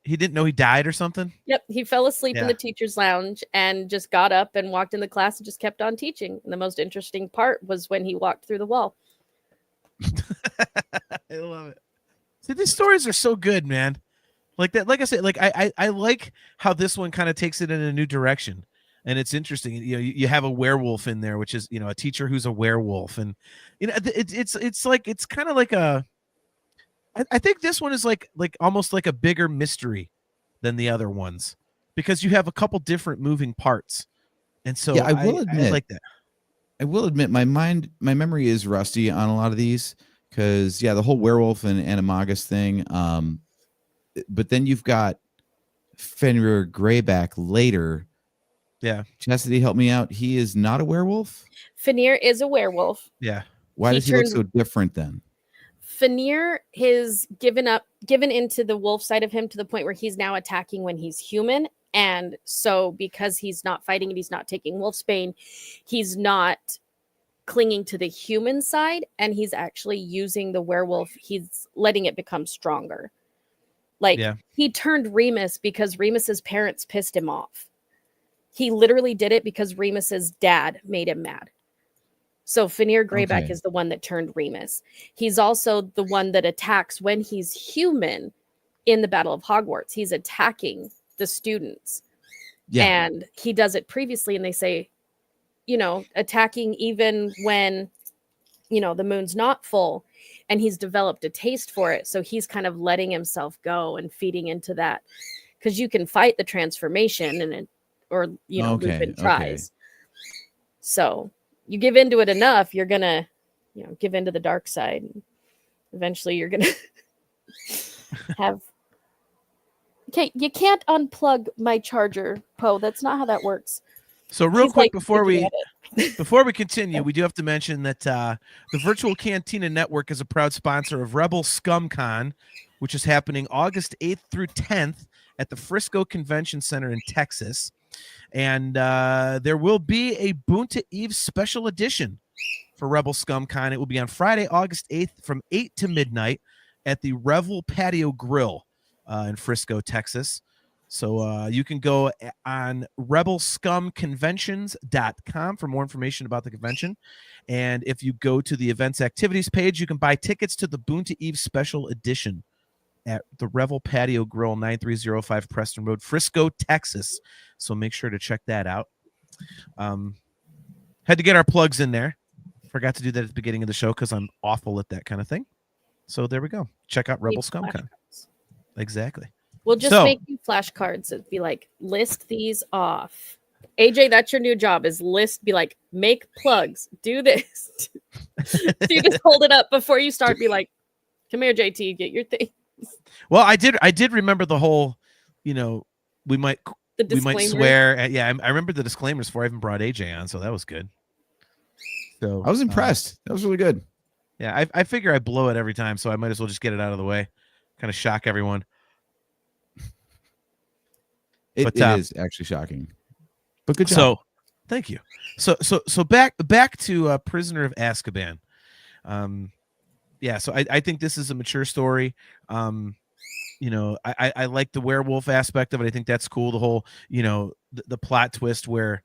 he didn't know he died or something? Yep, he fell asleep in the teacher's lounge and just got up and walked in the class and just kept on teaching. And the most interesting part was when he walked through the wall. I love it. See, these stories are so good, man. Like that, like I said, like I like how this one kind of takes it in a new direction, and it's interesting. You have a werewolf in there, which is a teacher who's a werewolf, and it's kind of like a. I think this one is like almost like a bigger mystery than the other ones, because you have a couple different moving parts, and so I will admit, I like that. I will admit my memory is rusty on a lot of these, because the whole werewolf and animagus thing. But then you've got Fenrir Greyback later. Yeah. Chastity, help me out. He is not a werewolf? Fenrir is a werewolf. Yeah. Why does he look so different then? Fenrir is given into the wolf side of him to the point where he's now attacking when he's human. And so because he's not fighting and he's not taking wolfsbane, he's not clinging to the human side, and he's actually using the werewolf. He's letting it become stronger. He turned Remus because Remus's parents pissed him off. He literally did it because Remus's dad made him mad. So Fenrir Greyback is the one that turned Remus. He's also the one that attacks when he's human in the Battle of Hogwarts. He's attacking the students. Yeah. And he does it previously, and they say, attacking even when, the moon's not full, and he's developed a taste for it. So he's kind of letting himself go and feeding into that, because you can fight the transformation Lupin tries. So you give into it enough, you're gonna, give into the dark side. And eventually you're gonna have. Okay, you can't unplug my charger, Poe. That's not how that works. So real quick, before we continue, we do have to mention that the Virtual Cantina Network is a proud sponsor of Rebel ScumCon, which is happening August 8th through 10th at the Frisco Convention Center in Texas. And there will be a Boonta Eve special edition for Rebel Scum Con. It will be on Friday, August 8th from 8 to midnight at the Revel Patio Grill in Frisco, Texas. So you can go on rebelscumconventions.com for more information about the convention. And if you go to the events activities page, you can buy tickets to the Boonta Eve special edition at the Revel Patio Grill, 9305 Preston Road, Frisco, Texas. So make sure to check that out. Had to get our plugs in there. Forgot to do that at the beginning of the show because I'm awful at that kind of thing. So there we go. Check out Rebel Scum Con. Exactly. We'll just make you flashcards. It'd be like, list these off. AJ, that's your new job, is be like, make plugs. Do this. So you just hold it up before you start. Be like, come here, JT, get your thing. Well, I did remember the whole, we might swear. Yeah, I remember the disclaimers before I even brought AJ on, so that was good. So I was impressed. That was really good. Yeah, I figure I blow it every time, so I might as well just get it out of the way, kind of shock everyone. It is actually shocking, but good job. So, thank you. So back to Prisoner of Azkaban. Yeah, so I think this is a mature story. I like the werewolf aspect of it. I think that's cool. The whole, the plot twist where,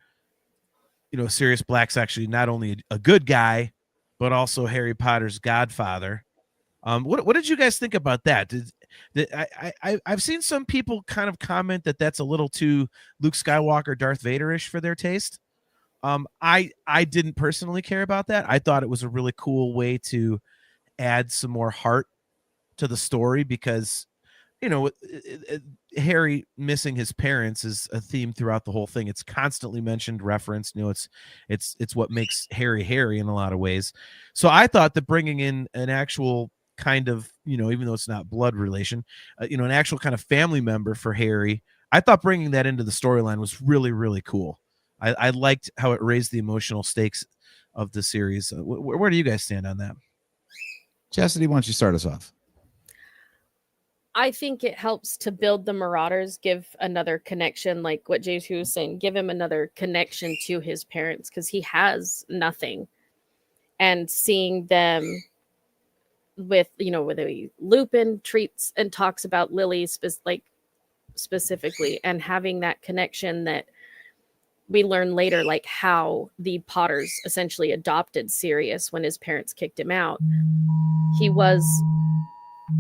Sirius Black's actually not only a good guy, but also Harry Potter's godfather. What did you guys think about that? I've seen some people kind of comment that that's a little too Luke Skywalker, Darth Vader-ish for their taste. I didn't personally care about that. I thought it was a really cool way to add some more heart to the story because, Harry missing his parents is a theme throughout the whole thing. It's constantly mentioned, referenced. It's what makes Harry in a lot of ways. So I thought that bringing in an actual kind of, even though it's not blood relation, an actual kind of family member for Harry, I thought bringing that into the storyline was really, really cool. I liked how it raised the emotional stakes of the series. Where do you guys stand on that? Chastity, why don't you start us off? I think it helps to build the Marauders, give another connection, like what J2 was saying, give him another connection to his parents because he has nothing. And seeing them with, whether Lupin treats and talks about Lily specifically, and having that connection that we learn later, like how the Potters essentially adopted Sirius when his parents kicked him out.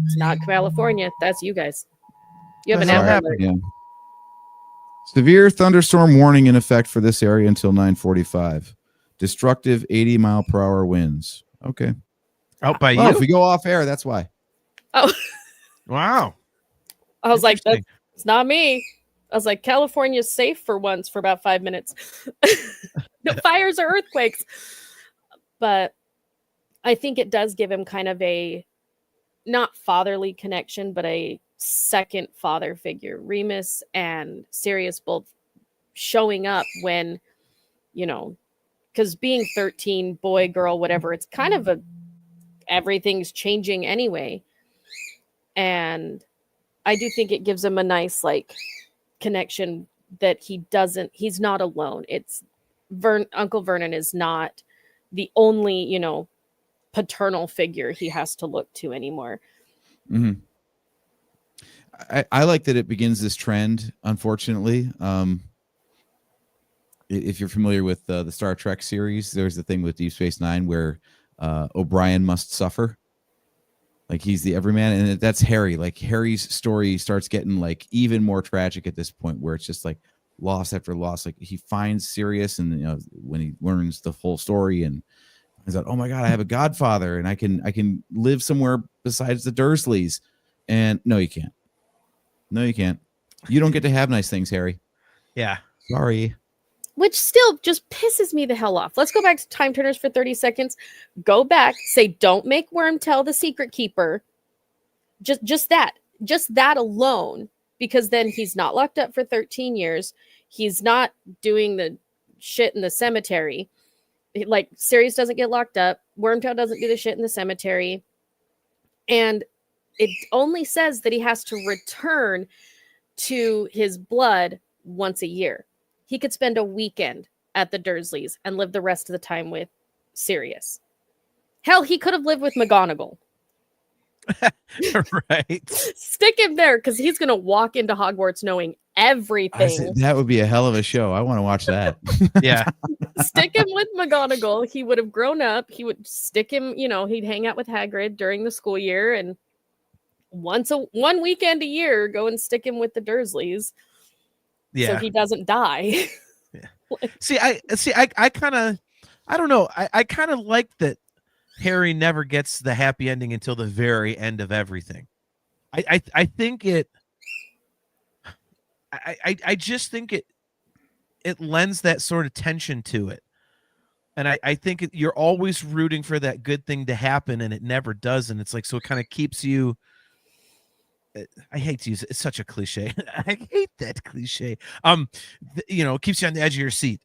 It's not California. That's you guys. You have an alert. Yeah. Severe thunderstorm warning in effect for this area until 9:45. Destructive 80-mile-per-hour winds. Okay. Out by you? If we go off air, that's why. Oh. Wow. I was like, it's not me. I was like, California's safe for once for about 5 minutes. No fires or earthquakes. But I think it does give him kind of a not fatherly connection, but a second father figure. Remus and Sirius both showing up when, because being 13, boy, girl, whatever, it's kind of everything's changing anyway. And I do think it gives him a nice, connection that he's not alone. It's Uncle Vernon is not the only, paternal figure he has to look to anymore. Mm-hmm. I like that it begins this trend, unfortunately. If you're familiar with the Star Trek series, there's the thing with Deep Space Nine where O'Brien must suffer. Like he's the everyman, and that's Harry. Like Harry's story starts getting even more tragic at this point where it's just loss after loss. Like he finds Sirius, and when he learns the full story, and he's like, oh my God, I have a godfather and I can live somewhere besides the Dursleys. And no, you can't. No, you can't. You don't get to have nice things, Harry. Yeah. Sorry. Which still just pisses me the hell off. Let's go back to Time Turners for 30 seconds. Go back, say, don't make Wormtail the secret keeper. Just that alone, because then he's not locked up for 13 years. He's not doing the shit in the cemetery. Sirius doesn't get locked up. Wormtail doesn't do the shit in the cemetery. And it only says that he has to return to his blood once a year. He could spend a weekend at the Dursleys and live the rest of the time with Sirius. Hell, he could have lived with McGonagall. Right. Stick him there because he's going to walk into Hogwarts knowing everything. That would be a hell of a show. I want to watch that. Yeah. Stick him with McGonagall. He would have grown up. He would stick him, he'd hang out with Hagrid during the school year, and one weekend a year, go and stick him with the Dursleys. Yeah. So he doesn't die. I kind of, I don't know. I kind of like that Harry never gets the happy ending until the very end of everything. I think it. I just think it lends that sort of tension to it, and I think you're always rooting for that good thing to happen, and it never does, and it's like, so it kind of keeps you. I hate to use it. It's such a cliche. I hate that cliche. It keeps you on the edge of your seat.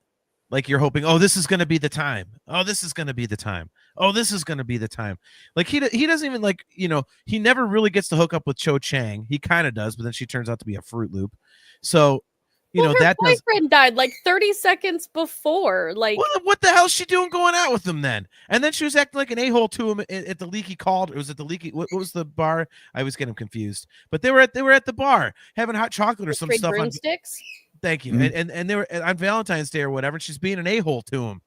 Like you're hoping, oh, this is going to be the time. Oh, this is going to be the time. Oh, this is going to be the time. Like he doesn't even he never really gets to hook up with Cho Chang. He kind of does, but then she turns out to be a Fruit Loop. So, her that boyfriend died like 30 seconds before. Like, what the hell's she doing going out with him then? And then she was acting like an a-hole to him at the Leaky Cauldron. Was it the Leaky? What was the bar? I was getting confused. But they were at the bar having hot chocolate or some stuff. Broomsticks. Thank you. Mm-hmm. And they were on Valentine's Day or whatever. And she's being an a-hole to him.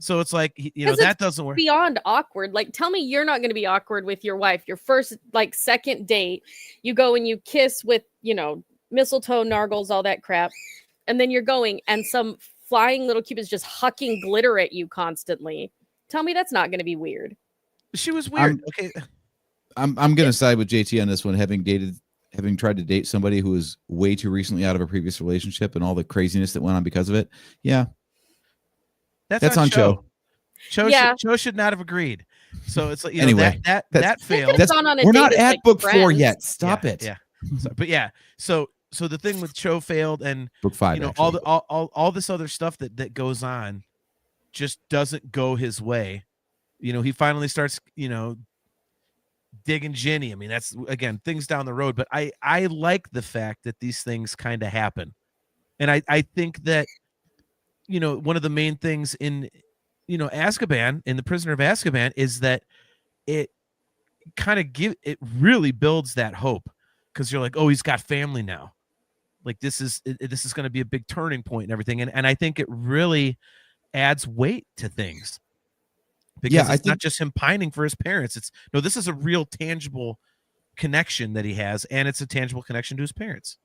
So it's like, that doesn't work. Beyond awkward. Like, tell me you're not going to be awkward with your wife. Your first, second date, you go and you kiss with, mistletoe, nargles, all that crap. And then you're going and some flying little cupid's just hucking glitter at you constantly. Tell me that's not going to be weird. She was weird. Okay. I'm going to side with JT on this one, having tried to date somebody who was way too recently out of a previous relationship and all the craziness that went on because of it. Yeah. That's on Cho. Cho should not have agreed. So it's like, anyway, that failed. We're not at book 4 yet. Stop it. Yeah. So the thing with Cho failed, and book 5, all this other stuff that goes on just doesn't go his way. He finally starts, digging Ginny. I mean, that's again things down the road, but I like the fact that these things kind of happen. And I think that one of the main things in Azkaban, in the Prisoner of Azkaban, is that it really builds that hope, because you're like, oh, he's got family now. Like this is going to be a big turning point and everything. And I think it really adds weight to things, because it's not just him pining for his parents. This is a real tangible connection that he has, and it's a tangible connection to his parents.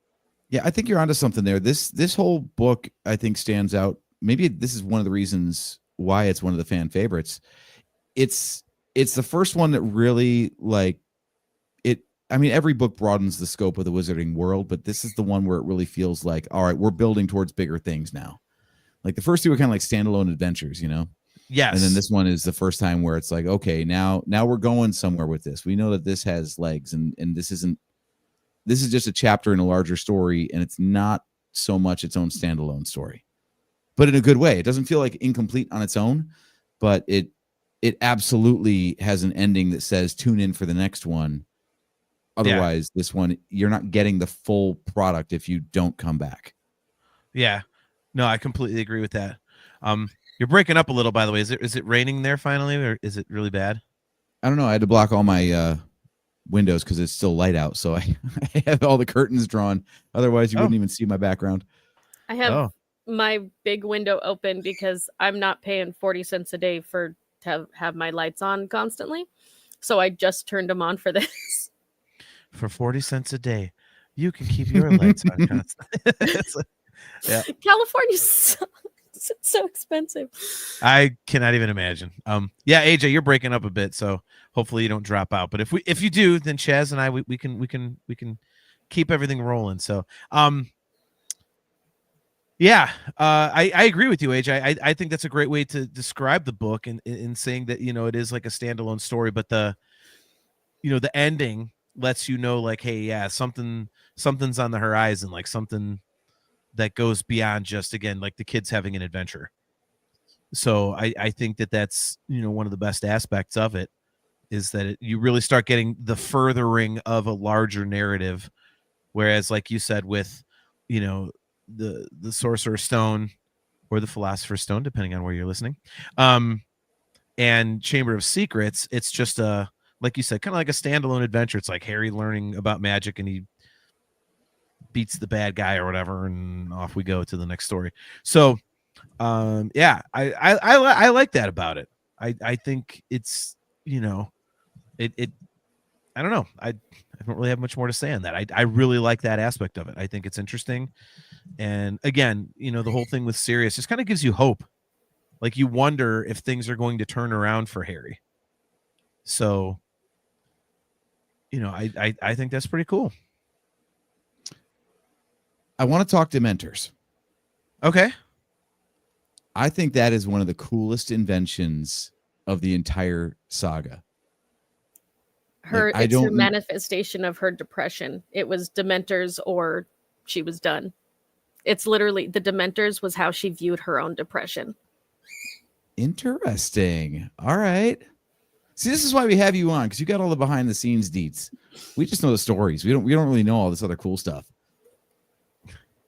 Yeah, I think you're onto something there. This whole book, I think, stands out. Maybe this is one of the reasons why it's one of the fan favorites. It's the first one that really every book broadens the scope of the wizarding world, but this is the one where it really feels like, all right, we're building towards bigger things now. Like the first two were kind of like standalone adventures, Yes. And then this one is the first time where it's like, okay, now we're going somewhere with this. We know that this has legs, and this is just a chapter in a larger story, and it's not so much its own standalone story, but in a good way. It doesn't feel like incomplete on its own, but it absolutely has an ending that says tune in for the next one. Otherwise, this one, you're not getting the full product if you don't come back. Yeah. No, I completely agree with that. You're breaking up a little, by the way. Is it raining there finally, or is it really bad? I don't know. I had to block all my windows because it's still light out, so I have all the curtains drawn. Otherwise, you wouldn't even see my background. I have my big window open because I'm not paying 40 cents a day to have my lights on constantly. So I just turned them on for this. For 40 cents a day, you can keep your lights on constantly. Yeah. California's so expensive. I cannot even imagine. AJ, you're breaking up a bit, so hopefully you don't drop out. But if you do, then Chaz and I we can keep everything rolling. So I agree with you, AJ. I think that's a great way to describe the book in saying that it is like a standalone story, but the ending lets you know, like, hey, yeah, something's on the horizon, like something that goes beyond just, again, like the kids having an adventure. So I think that's one of the best aspects of it, is that you really start getting the furthering of a larger narrative Whereas, like you said, with the Sorcerer's Stone or the Philosopher's Stone, depending on where you're listening, and Chamber of Secrets, it's just like you said, kind of like a standalone adventure. It's like Harry learning about magic, and he beats the bad guy or whatever, and off we go to the next story. So yeah, I like that about it. I think it's it I don't know. I don't really have much more to say on that. I really like that aspect of it. I think it's interesting. And again, the whole thing with Sirius just kind of gives you hope. Like, you wonder if things are going to turn around for Harry. So, I think that's pretty cool. I want to talk Dementors. Okay. I think that is one of the coolest inventions of the entire saga. It's her manifestation of her depression. It was Dementors or she was done. It's literally the Dementors was how she viewed her own depression. Interesting. All right. See, this is why we have you on, because you got all the behind the scenes deets. We just know the stories. We don't really know all this other cool stuff.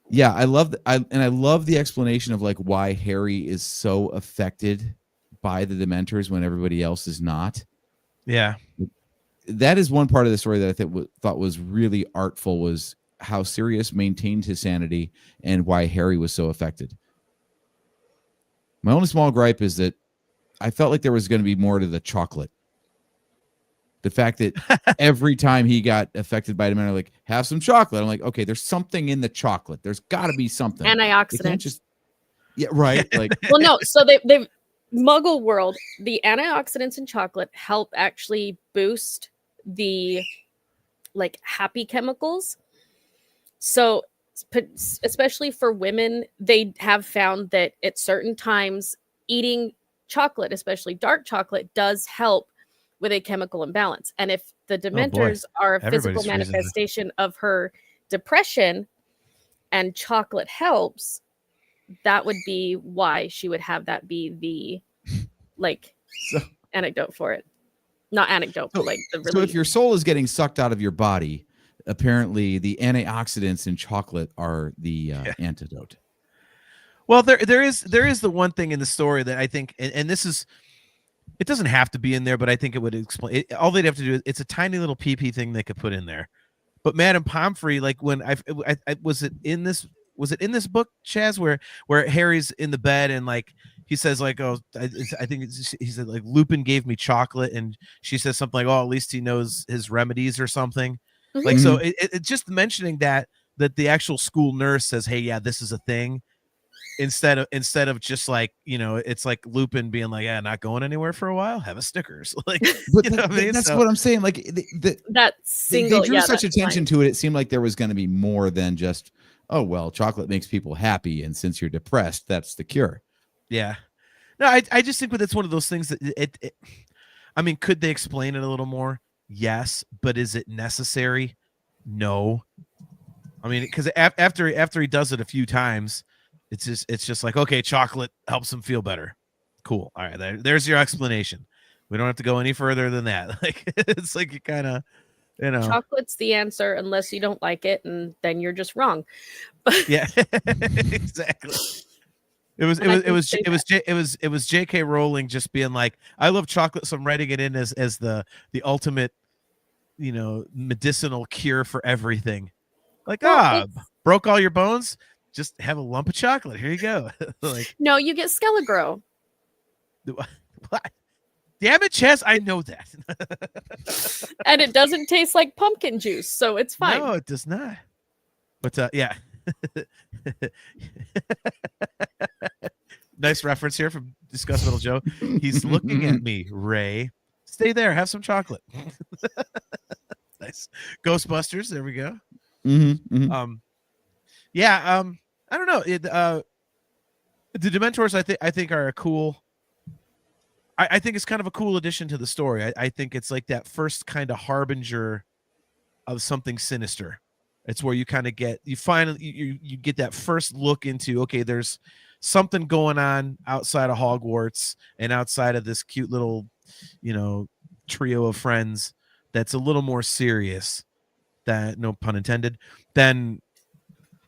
Yeah, I love the explanation of like why Harry is so affected by the Dementors when everybody else is not. Yeah. That is one part of the story that I thought was really artful, was how Sirius maintained his sanity and why Harry was so affected. My only small gripe is that I felt like there was going to be more to the chocolate. The fact that every time he got affected by Dementor, like, have some chocolate. I'm like, okay, there's something in the chocolate. There's got to be something. Antioxidants. Yeah, right. Like, well, no. So they Muggle world, the antioxidants in chocolate help actually boost the like happy chemicals. So especially for women, they have found that at certain times eating chocolate, especially dark chocolate, does help with a chemical imbalance. And if the Dementors are a physical manifestation of her depression and chocolate helps, that would be why she would have that be the anecdote for it. Not anecdote, but like the relief. So if your soul is getting sucked out of your body, apparently the antioxidants in chocolate are the antidote. Well, there is the one thing in the story that I think, and this is, it doesn't have to be in there, but I think it would explain it. All they'd have to do, it's a tiny little PP thing they could put in there. But Madame Pomfrey, like when I was it in this book, Chaz, where Harry's in the bed and like he says like, oh, I think he said like Lupin gave me chocolate, and she says something like, oh, at least he knows his remedies or something. Mm-hmm. Like, so it just mentioning that the actual school nurse says, hey, yeah, this is a thing. Instead of just like, it's like Lupin being like, yeah, not going anywhere for a while, have a Snickers. Like, but that's what I'm saying. Like that single, they drew such attention to it. It seemed like there was going to be more than just, oh, well, chocolate makes people happy, and since you're depressed, that's the cure. Yeah. No, I just think that it's one of those things that I mean, could they explain it a little more? Yes, but is it necessary? No. I mean, because after he does it a few times, it's just like, okay, chocolate helps him feel better. Cool. All right, there's your explanation. We don't have to go any further than that. Like, it's like you kind of, chocolate's the answer unless you don't like it, and then you're just wrong. Yeah, exactly. It was J.K. Rowling just being like, I love chocolate, so I'm writing it in as the ultimate, medicinal cure for everything. Like, broke all your bones? Just have a lump of chocolate. Here you go. Like, no, you get Skelegro. What? Damn it, Chess! I know that. And it doesn't taste like pumpkin juice, so it's fine. No, it does not. But yeah. Nice reference here from Discuss Little Joe. He's looking at me, Ray. Stay there. Have some chocolate. Nice. Ghostbusters. There we go. Mm-hmm, mm-hmm. Yeah. I don't know. The Dementors, I think are a cool. I think it's kind of a cool addition to the story. I think it's like that first kind of harbinger of something sinister. It's where you kind of get you get that first look into, okay, there's something going on outside of Hogwarts and outside of this cute little, trio of friends that's a little more serious. that, no pun intended, than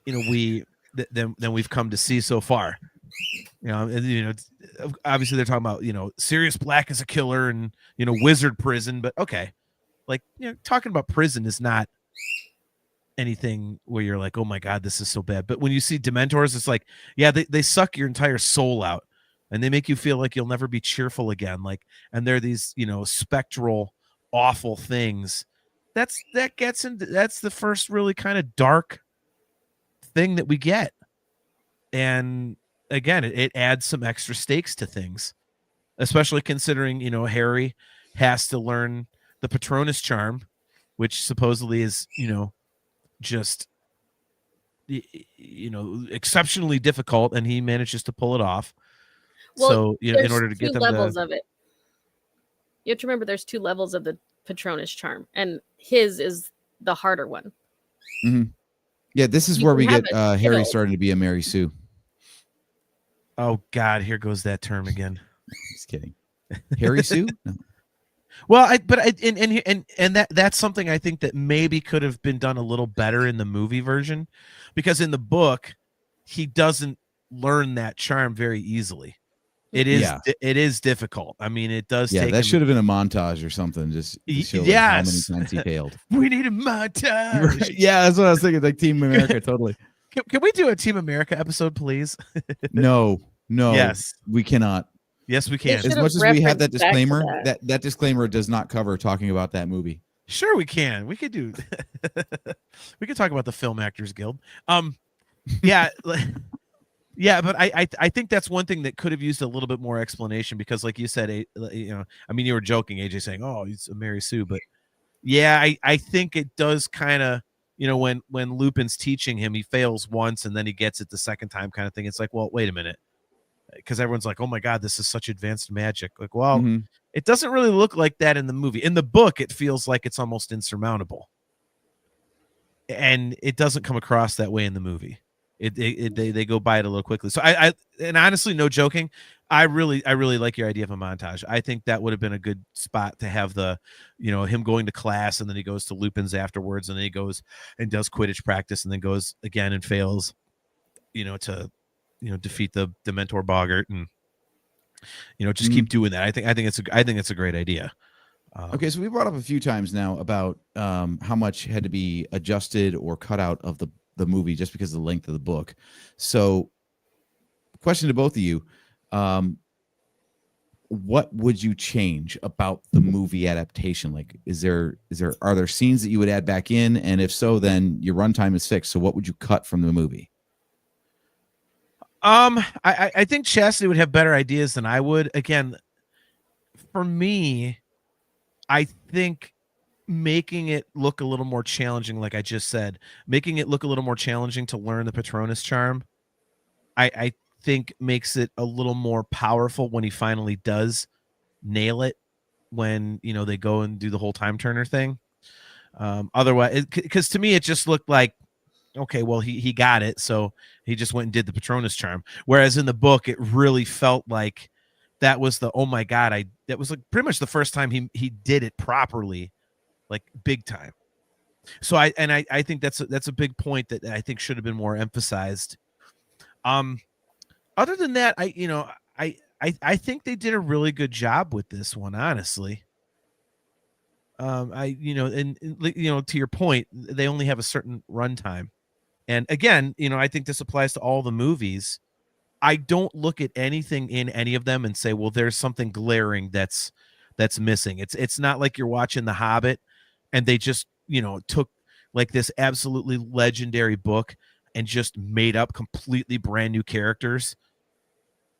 than we've come to see so far. Obviously they're talking about, Sirius Black is a killer and, wizard prison, but okay. Like, talking about prison is not anything where you're like, oh my God, this is so bad. But when you see Dementors, it's like, yeah, they suck your entire soul out and they make you feel like you'll never be cheerful again. Like, and they're these, spectral, awful things. That's the first really kind of dark thing that we get. And again, it adds some extra stakes to things, especially considering, Harry has to learn the Patronus charm, which supposedly is, just, exceptionally difficult, and he manages to pull it off. Well, so, in there's order to get two them levels of it. You have to remember there's 2 levels of the Patronus charm, and his is the harder one. Mm-hmm. Yeah, this is You where can we have get it Harry killed. starting to be a Mary Sue. Oh God, here goes that term again. Just kidding. Harry Sue? No. Well, that's something I think that maybe could have been done a little better in the movie version, because in the book he doesn't learn that charm very easily. It is difficult. I mean, it does. Yeah, take that him. should have been a montage or something. Just to show like, how many times he failed. We need a montage. Right. Yeah, that's what I was thinking. Like Team America, totally. Can we do a Team America episode, please? No. Yes, we cannot. Yes, we can. They As much as we have that referenced back to disclaimer, that. that disclaimer does not cover talking about that movie. Sure, we can. We could do. We could talk about the Film Actors Guild. Yeah, yeah, but I think that's one thing that could have used a little bit more explanation, because, like you said, you were joking, AJ, saying, "Oh, he's a Mary Sue," but yeah, I think it does kind of, when Lupin's teaching him, he fails once and then he gets it the second time, kind of thing. It's like, well, wait a minute. Because everyone's like, oh my God, this is such advanced magic. Like, well, It doesn't really look like that in the movie. In the book, it feels like it's almost insurmountable. And it doesn't come across that way in the movie. They go by it a little quickly. So I honestly, no joking, I really like your idea of a montage. I think that would have been a good spot to have the, him going to class, and then he goes to Lupin's afterwards, and then he goes and does Quidditch practice, and then goes again and fails, to defeat the Dementor Boggart, and just keep doing that. I think it's a great idea. Okay, so we brought up a few times now about how much had to be adjusted or cut out of the movie just because of the length of the book. So, question to both of you: what would you change about the movie adaptation? Like, are there scenes that you would add back in, and if so, then your runtime is fixed. So, what would you cut from the movie? I think Chastity would have better ideas than I would. Again, for me, I think making it look a little more challenging, like I just said, making it look a little more challenging to learn the Patronus charm, I think makes it a little more powerful when he finally does nail it, when, they go and do the whole time turner thing. Otherwise, because to me, it just looked like, okay, well, he got it, so he just went and did the Patronus charm. Whereas in the book, it really felt like that was the, oh my God, that was like pretty much the first time he did it properly, like big time. So I think that's a big point that I think should have been more emphasized. Other than that, I think they did a really good job with this one, honestly. To your point, they only have a certain runtime. And again, I think this applies to all the movies. I don't look at anything in any of them and say, well, there's something glaring that's missing. It's not like you're watching The Hobbit and they just, took like this absolutely legendary book and just made up completely brand new characters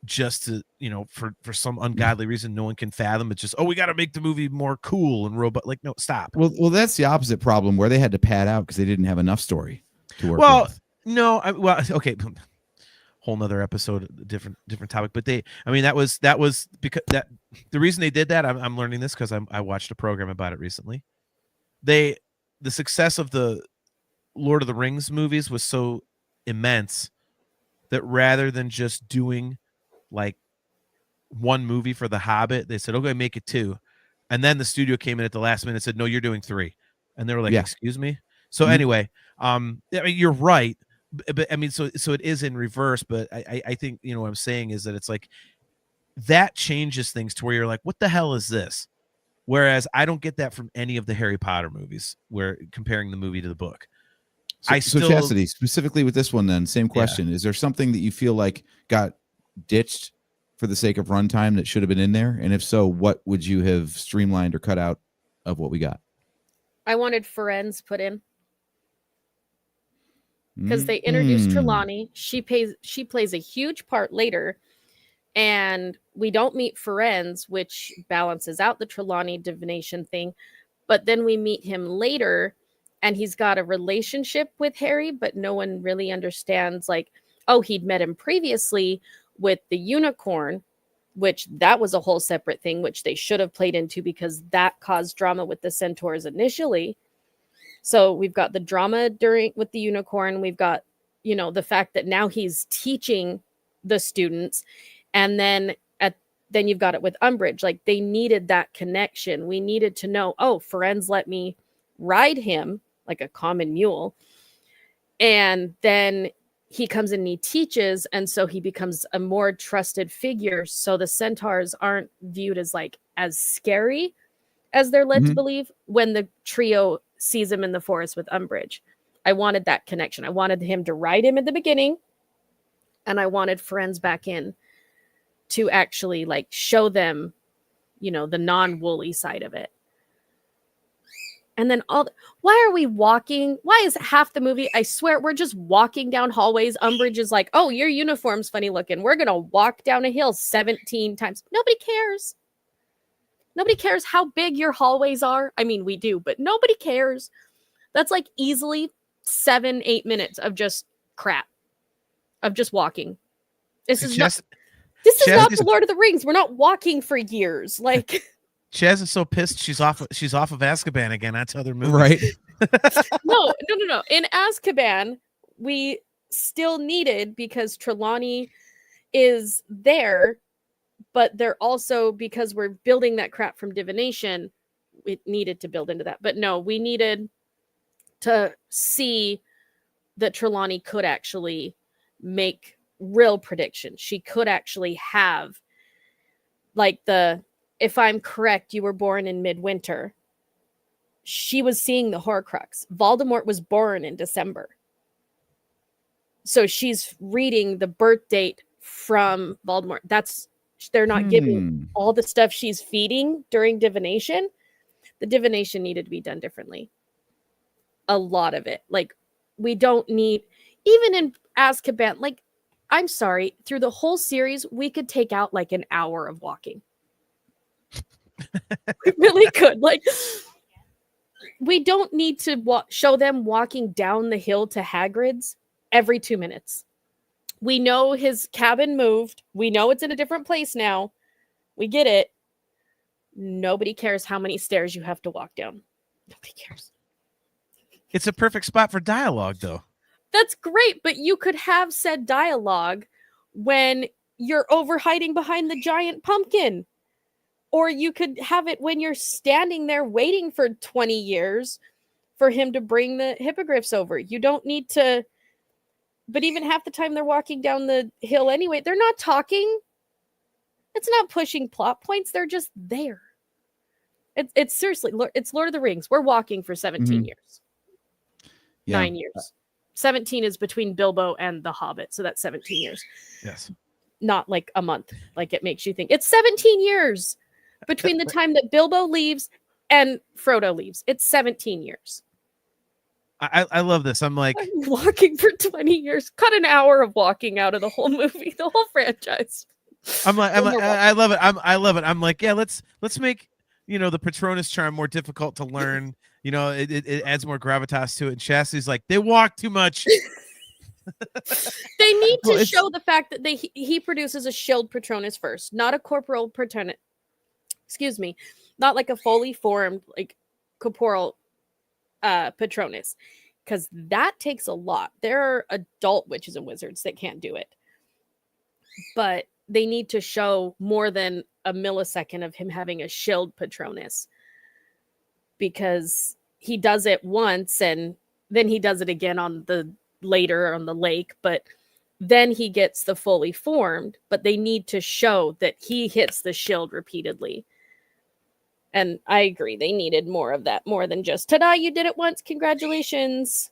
just to, for some ungodly reason no one can fathom. It's just, oh, we got to make the movie more cool and robot. Like, no, stop. Well, that's the opposite problem, where they had to pad out because they didn't have enough story to work with. No, okay, whole nother episode, different topic. But that was because that the reason they did that. I'm learning this because I watched a program about it recently. The success of the Lord of the Rings movies was so immense that rather than just doing like one movie for The Hobbit, they said, okay, make it 2. And then the studio came in at the last minute and said, no, you're doing 3. And they were like, excuse me? So Mhm. anyway, I mean, you're right, but I mean, so it is in reverse. But I think what I'm saying is that it's like that changes things to where you're like, what the hell is this? Whereas I don't get that from any of the Harry Potter movies, where comparing the movie to the book. So Chastity, specifically with this one, then same question: is there something that you feel like got ditched for the sake of runtime that should have been in there? And if so, what would you have streamlined or cut out of what we got? I wanted Ferenz put in because they introduced Trelawney. She plays a huge part later, and we don't meet Ferenz, which balances out the Trelawney divination thing. But then we meet him later, and he's got a relationship with Harry, but no one really understands, like, oh, he'd met him previously with the unicorn, which that was a whole separate thing, which they should have played into because that caused drama with the centaurs initially. So we've got the drama with the unicorn. We've got, the fact that now he's teaching the students. And then then you've got it with Umbridge. Like, they needed that connection. We needed to know, oh, Ferenz let me ride him like a common mule. And then he comes in and he teaches. And so he becomes a more trusted figure. So the centaurs aren't viewed as scary as they're led to believe when the trio sees him in the forest with Umbridge. I wanted that connection. I wanted him to ride him at the beginning. And I wanted Ferenz back in to actually show them, the non-woolly side of it. And then why are we walking? Why is half the movie? I swear we're just walking down hallways. Umbridge is like, oh, your uniform's funny looking. We're going to walk down a hill 17 times. Nobody cares. Nobody cares how big your hallways are. I mean, we do, but nobody cares. That's easily 7-8 minutes of just crap, of just walking. This is not the Lord of the Rings. We're not walking for years. Chaz is so pissed she's off of Azkaban again. That's other movie, right? No. In Azkaban, we still needed, because Trelawney is there, but they're also, because we're building that crap from divination, it needed to build into that. But no, we needed to see that Trelawney could actually make real predictions. She could actually have if I'm correct, you were born in midwinter. She was seeing the Horcrux. Voldemort was born in December. So she's reading the birth date from Voldemort. They're not giving all the stuff she's feeding during divination. The divination needed to be done differently. A lot of it. We don't need, even in Azkaban, I'm sorry, through the whole series, we could take out an hour of walking. We really could. We don't need to show them walking down the hill to Hagrid's every 2 minutes. We know his cabin moved. We know it's in a different place now. We get it. Nobody cares how many stairs you have to walk down. Nobody cares. It's a perfect spot for dialogue, though. That's great, but you could have said dialogue when you're hiding behind the giant pumpkin. Or you could have it when you're standing there waiting for 20 years for him to bring the hippogriffs over. You don't need to, but even half the time they're walking down the hill anyway, they're not talking. It's not pushing plot points. They're just there. It's seriously, it's Lord of the Rings. We're walking for 17 years. Yeah. 9 years. 17 is between Bilbo and the Hobbit. So that's 17 years. Yes. Not a month. It makes you think. It's 17 years between the time that Bilbo leaves and Frodo leaves. It's 17 years. I love this. I'm walking for 20 years. Cut an hour of walking out of the whole movie, the whole franchise. I love it. I love it. I'm yeah, let's make the Patronus charm more difficult to learn. It adds more gravitas to it. And Chastity's they walk too much. They need to show the fact that he produces a shield Patronus first, not a corporal Patronus. Excuse me, not a fully formed corporal Patronus, because that takes a lot. There are adult witches and wizards that can't do it, but they need to show more than a millisecond of him having a shield Patronus, because he does it once and then he does it again on the later on the lake, but then he gets the fully formed, but they need to show that he hits the shield repeatedly. And I agree, they needed more of that, more than just ta-da, you did it once, congratulations,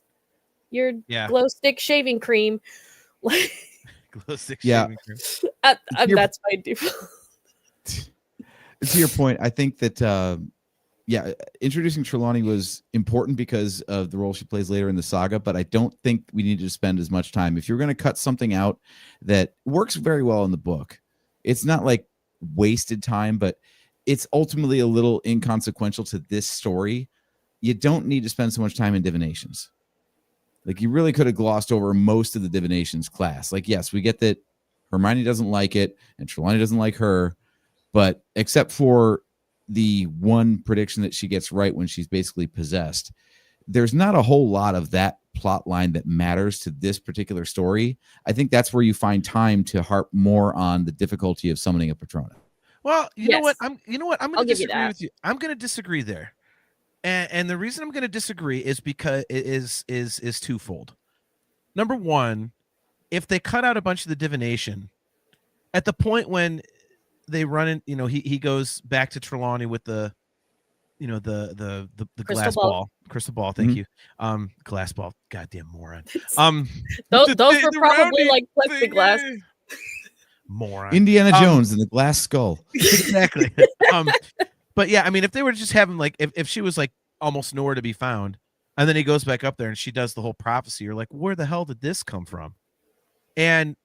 your glow stick shaving cream. Glow stick Yeah. shaving cream. That's my default. To your point, I think that introducing Trelawney was important because of the role she plays later in the saga, but I don't think we need to spend as much time. If you're going to cut something out that works very well in the book, it's not like wasted time, but it's ultimately a little inconsequential to this story. You don't need to spend so much time in divinations. Like, you really could have glossed over most of the divinations class. Like, yes, we get that Hermione doesn't like it and Trelawney doesn't like her, but except for the one prediction that she gets right when she's basically possessed, there's not a whole lot of that plot line that matters to this particular story. I think that's where you find time to harp more on the difficulty of summoning a Patrona. Well, you know what? I'm I'll going to give you disagree that. with you. I'm going to disagree there. And the reason I'm going to disagree is because it is twofold. Number one, if they cut out a bunch of the divination at the point when they run in, he goes back to Trelawney with the the glass ball. Crystal ball, thank you. Glass ball, goddamn moron. Those were probably like plexiglass. Moron. Indiana Jones and the glass skull. Exactly. But yeah, I mean, if they were just having like, if she was like almost nowhere to be found, and then he goes back up there and she does the whole prophecy, you're like, where the hell did this come from? And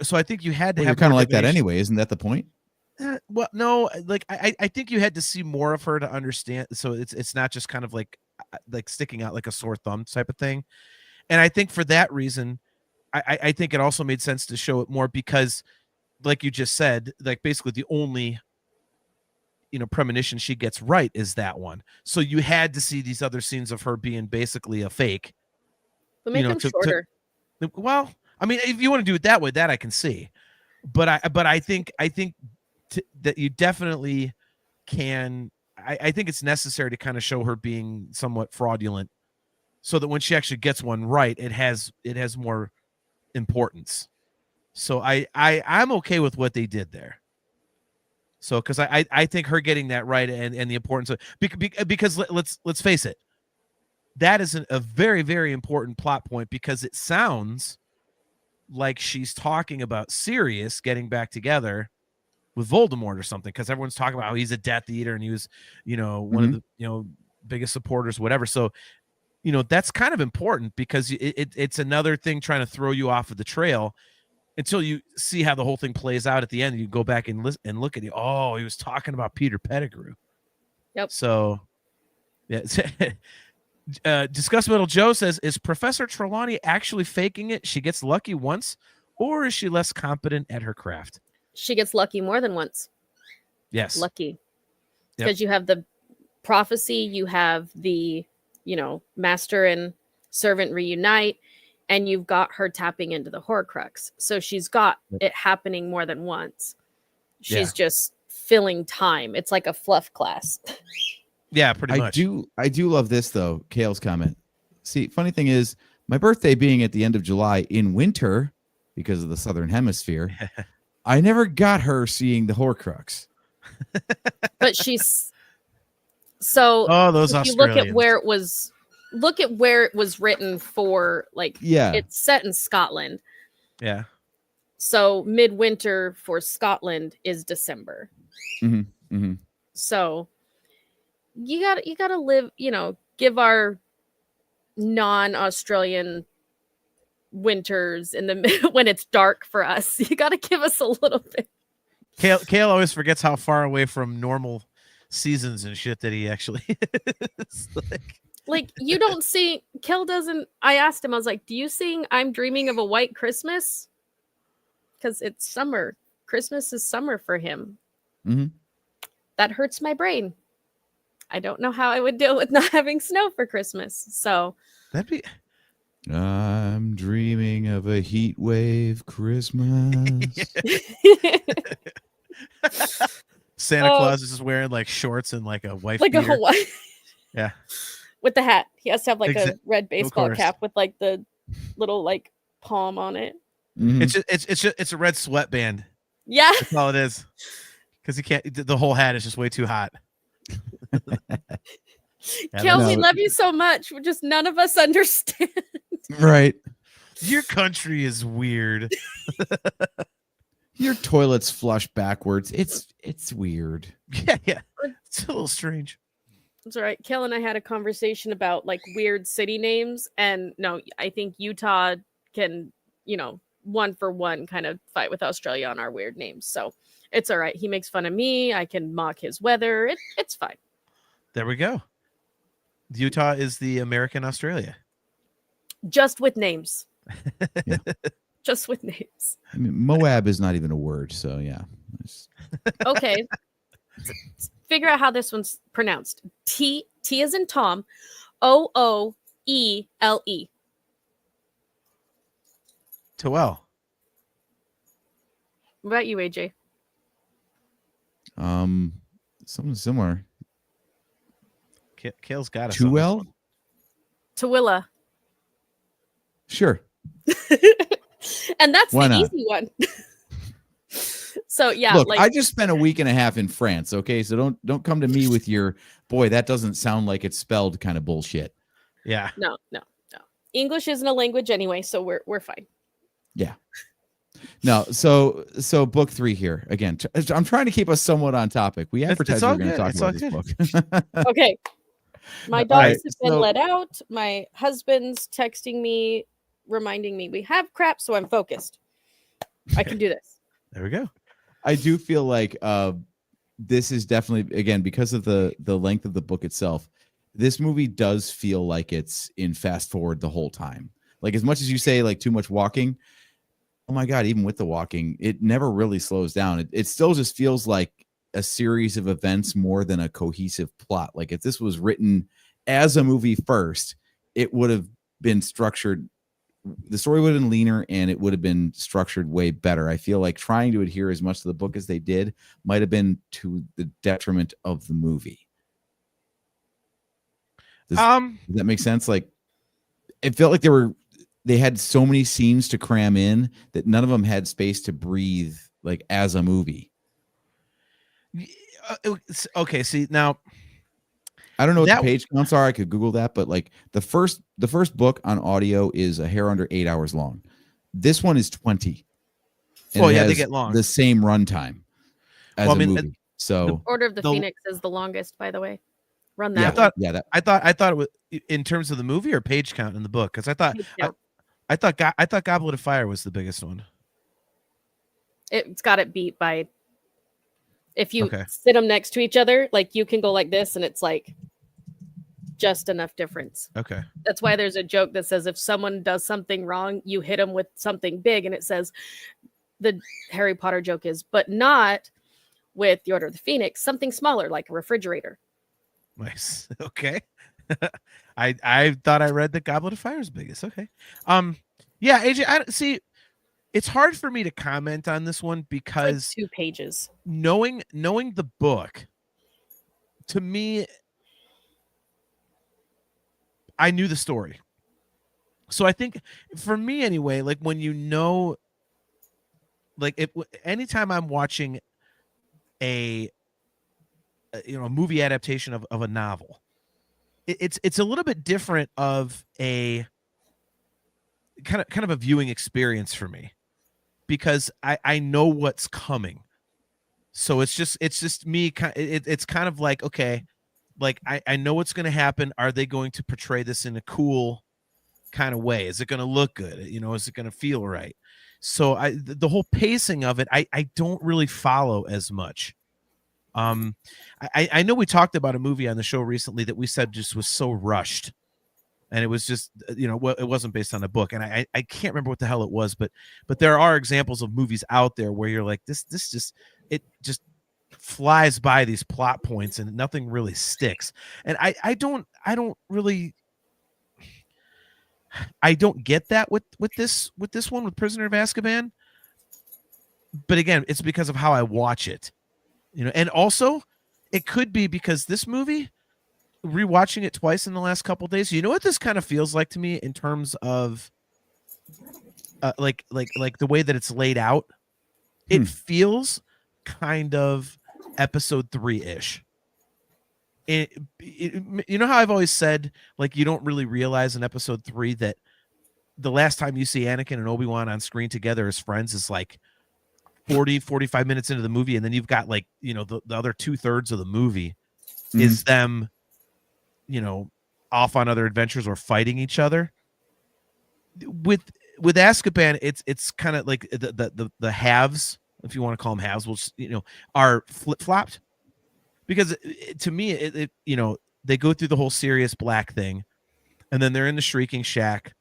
so I think you had to have kind of like divination. that anyway. Isn't that the point? Well, no, like I think you had to see more of her to understand. So it's not just kind of like sticking out like a sore thumb type of thing. And I think for that reason, I think it also made sense to show it more because, like you just said, like basically the only premonition she gets right is that one. So you had to see these other scenes of her being basically a fake. But make them shorter. Well, I mean, if you want to do it that way, that I can see. But I think that you definitely can. I think it's necessary to kind of show her being somewhat fraudulent, so that when she actually gets one right, it has more importance. So I'm okay with what they did there. So because I think her getting that right and the importance of because let's face it, that is a very, very important plot point, because it sounds like she's talking about Sirius getting back together with Voldemort or something, because everyone's talking about how he's a Death Eater and he was, one of the biggest supporters, whatever. So, that's kind of important, because it's another thing trying to throw you off of the trail until you see how the whole thing plays out at the end. You go back and listen and look at it. Oh, he was talking about Peter Pettigrew. Yep. So, yeah. Discuss Metal Joe says, is Professor Trelawney actually faking it? She gets lucky once, or is she less competent at her craft? She gets lucky more than once. Yes. Lucky. Because you have the prophecy, you have the, master and servant reunite, and you've got her tapping into the Horcrux. So she's got it happening more than once. She's just filling time. It's like a fluff class. Yeah, pretty much. I do love this though, Kale's comment. See, funny thing is, my birthday being at the end of July in winter because of the Southern Hemisphere, I never got her seeing the Horcrux. But she's so. Oh, those if you look at where it was. Look at where it was written for. Like, it's set in Scotland. Yeah. So midwinter for Scotland is December. Mm-hmm. Mm-hmm. So you gotta live. Give our non-Australian winters in the when it's dark for us. You gotta give us a little bit. Kale always forgets how far away from normal seasons and shit that he actually is. Like, you don't see. Kale doesn't. I asked him. I was like, "Do you sing I'm Dreaming of a White Christmas?" Because it's summer. Christmas is summer for him. Mm-hmm. That hurts my brain. I don't know how I would deal with not having snow for Christmas. So that'd be. I'm dreaming of a heat wave Christmas. Santa Claus is just wearing like shorts and like a wife like beater. a Hawaii. Yeah. With the hat. He has to have like a red baseball course. cap with like the little like palm on it. Mhm. It's a red sweatband. Yeah. That's all it is. Because he can't. The whole hat is just way too hot. Kel, we no. love you so much. We're just none of us understand. Right. Your country is weird. Your toilets flush backwards. It's weird. Yeah. It's a little strange. That's all right. Kel and I had a conversation about like weird city names, and no, I think Utah can, 1-for-1 kind of fight with Australia on our weird names. So it's all right. He makes fun of me. I can mock his weather. It's fine. There we go. Utah is the American Australia. Just with names. Yeah. Just with names. I mean, Moab is not even a word, so yeah. Okay. Figure out how this one's pronounced. T as in Tom. OOELE. Toel. What about you, AJ? Something similar. Kale's got us. Tuel? Tooele. Sure. And that's Why the not? easy one. So yeah, Look, like I just spent a week and a half in France, okay? So don't come to me with your boy, that doesn't sound like it's spelled kind of bullshit. Yeah. no. English isn't a language anyway, so we're fine. Yeah. No, so book 3 here. Again, I'm trying to keep us somewhat on topic. We advertised we all were going to good. talk It's about all this book. Okay. My All dogs right, have been so- let out. My husband's texting me, reminding me we have crap, so I'm focused. I can do this. There we go. I do feel like this is definitely, again, because of the length of the book itself, this movie does feel like it's in fast forward the whole time. Like, as much as you say like too much walking, oh my God, even with the walking, it never really slows down. It still just feels like a series of events more than a cohesive plot. Like, if this was written as a movie first, it would have been structured. The story would have been leaner and it would have been structured way better. I feel like trying to adhere as much to the book as they did might have been to the detriment of the movie. Does that make sense? Like, it felt like they had so many scenes to cram in that none of them had space to breathe, like, as a movie. Okay, see, now I don't know what That- the page counts are. I could Google that, but like the first book on audio is a hair under 8 hours long. This one is 20. And Well, it yeah, they has get long. the same runtime as Well, I a mean, movie. So Order of the The- Phoenix is the longest, by the way. Run yeah, that. thought- yeah, that I thought it was in terms of the movie or page count in the book, because I thought Goblet of Fire was the biggest one. It's got it beat by. If you Okay. sit them next to each other, like you can go like this, and it's like just enough difference. Okay. That's why there's a joke that says if someone does something wrong, you hit them with something big, and it says the Harry Potter joke is, but not with the Order of the Phoenix, something smaller like a refrigerator. Nice. Okay. I thought I read that Goblet of Fire is biggest. Okay. Yeah, AJ, I see. It's hard for me to comment on this one Like because 2 pages. knowing the book, to me, I knew the story. So I think for me anyway, like when like anytime I'm watching a movie adaptation of a novel, it's a little bit different of a kind of a viewing experience for me, because I know what's coming. So it's just me. It's kind of like, okay, like I know what's going to happen. Are they going to portray this in a cool kind of way? Is it going to look good? Is it going to feel right? So the whole pacing of it, I don't really follow as much. I know we talked about a movie on the show recently that we said just was so rushed, and it was just it wasn't based on a book, and I can't remember what the hell it was, but there are examples of movies out there where you're like, this just flies by these plot points and nothing really sticks. And I don't get that with this one, with Prisoner of Azkaban. But again, it's because of how I watch it, and also it could be because this movie, rewatching it twice in the last couple days. You know what this kind of feels like to me in terms of like the way that it's laid out. It feels kind of episode 3-ish. You know how I've always said, like, you don't really realize in episode 3 that the last time you see Anakin and Obi-Wan on screen together as friends is like 45 minutes into the movie, and then you've got, like, you know, the other 2/3 of the movie is them, you know, off on other adventures or fighting each other. With Azkaban, it's kind of like the halves, if you want to call them halves, which, you know, are flip-flopped. Because to me, it you know, they go through the whole Sirius Black thing, and then they're in the Shrieking Shack,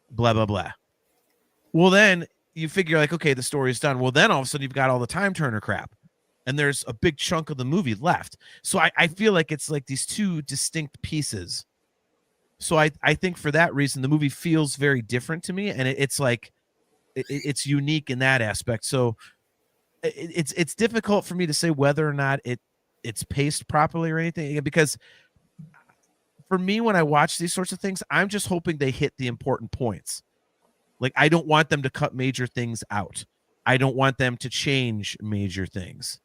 blah, blah, blah. Well, then you figure, like, okay, the story's done. Well, then all of a sudden you've got all the Time Turner crap, and there's a big chunk of the movie left. So I feel like it's like these two distinct pieces. So I think for that reason, the movie feels very different to me, and it's like it's unique in that aspect. So it's difficult for me to say whether or not it's paced properly or anything, because for me, when I watch these sorts of things, I'm just hoping they hit the important points. Like, I don't want them to cut major things out. I don't want them to change major things.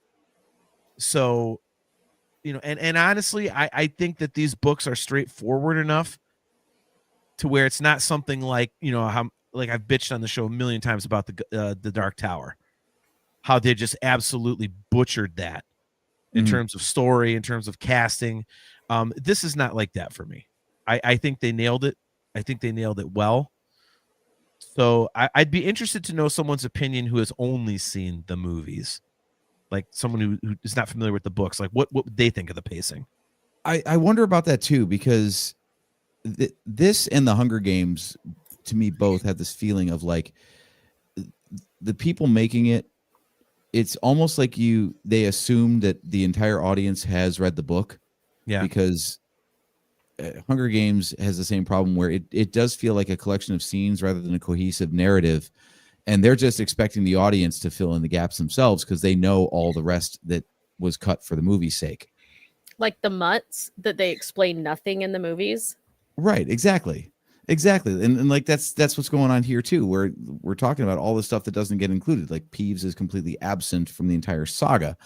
So, you know, and honestly, I think that these books are straightforward enough to where it's not something like, you know, how, like, I've bitched on the show a million times about the Dark Tower, how they just absolutely butchered that in terms of story, in terms of casting. This is not like that for me. I think they nailed it. I think they nailed it well. So I'd be interested to know someone's opinion who has only seen the movies, like someone who is not familiar with the books. Like, what would they think of the pacing? I wonder about that too, because this and the Hunger Games, to me, both have this feeling of, like, the people making it, it's almost like they assume that the entire audience has read the book. Yeah. Because Hunger Games has the same problem where it does feel like a collection of scenes rather than a cohesive narrative. And they're just expecting the audience to fill in the gaps themselves because they know all the rest that was cut for the movie's sake. Like the mutts that they explain nothing in the movies. Right. Exactly. And like, that's what's going on here too, where we're talking about all the stuff that doesn't get included. Like, Peeves is completely absent from the entire saga.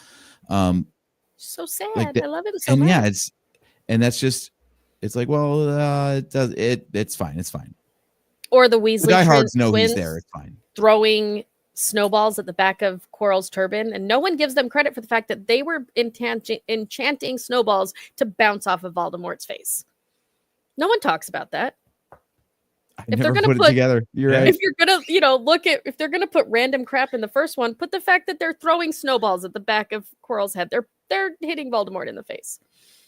So sad. Like I love him so and much. yeah, that's just, it's like, well, it's fine. Or the The Weasley diehards know twins he's there. It's fine. throwing snowballs at the back of Quirrell's turban, and no one gives them credit for the fact that they were enchanting snowballs to bounce off of Voldemort's face. No one talks about that. I If they're never gonna put it put- together. You're right. If you're gonna, if they're gonna put random crap in the first one, put the fact that they're throwing snowballs at the back of Quirrell's head. They're hitting Voldemort in the face.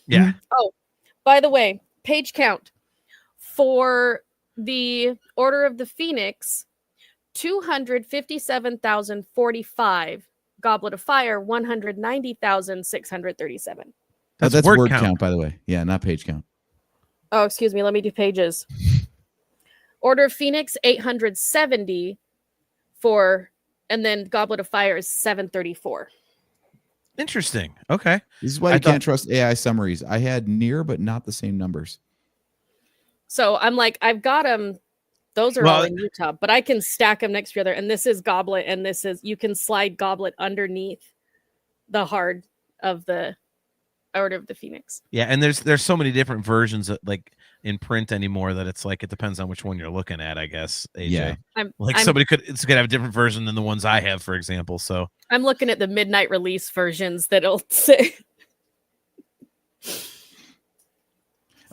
Yeah. Oh, by the way, page count for the Order of the Phoenix, 257,045. Goblet of Fire, 190,637. That's word count, by the way. Yeah, not page count. Oh, excuse me. Let me do pages. Order of Phoenix, 870 and then Goblet of Fire is 734. Interesting. Okay. This is why you can't trust AI summaries. I had near, but not the same numbers. So I'm like, I've got them. Those are all in Utah, but I can stack them next to each other. And this is Goblet, and you can slide Goblet underneath the heart of the Order of the Phoenix. Yeah, and there's so many different versions of, like, in print anymore that it's like it depends on which one you're looking at, I guess. AJ. Yeah. Somebody could have a different version than the ones I have, for example. So I'm looking at the midnight release versions that'll say.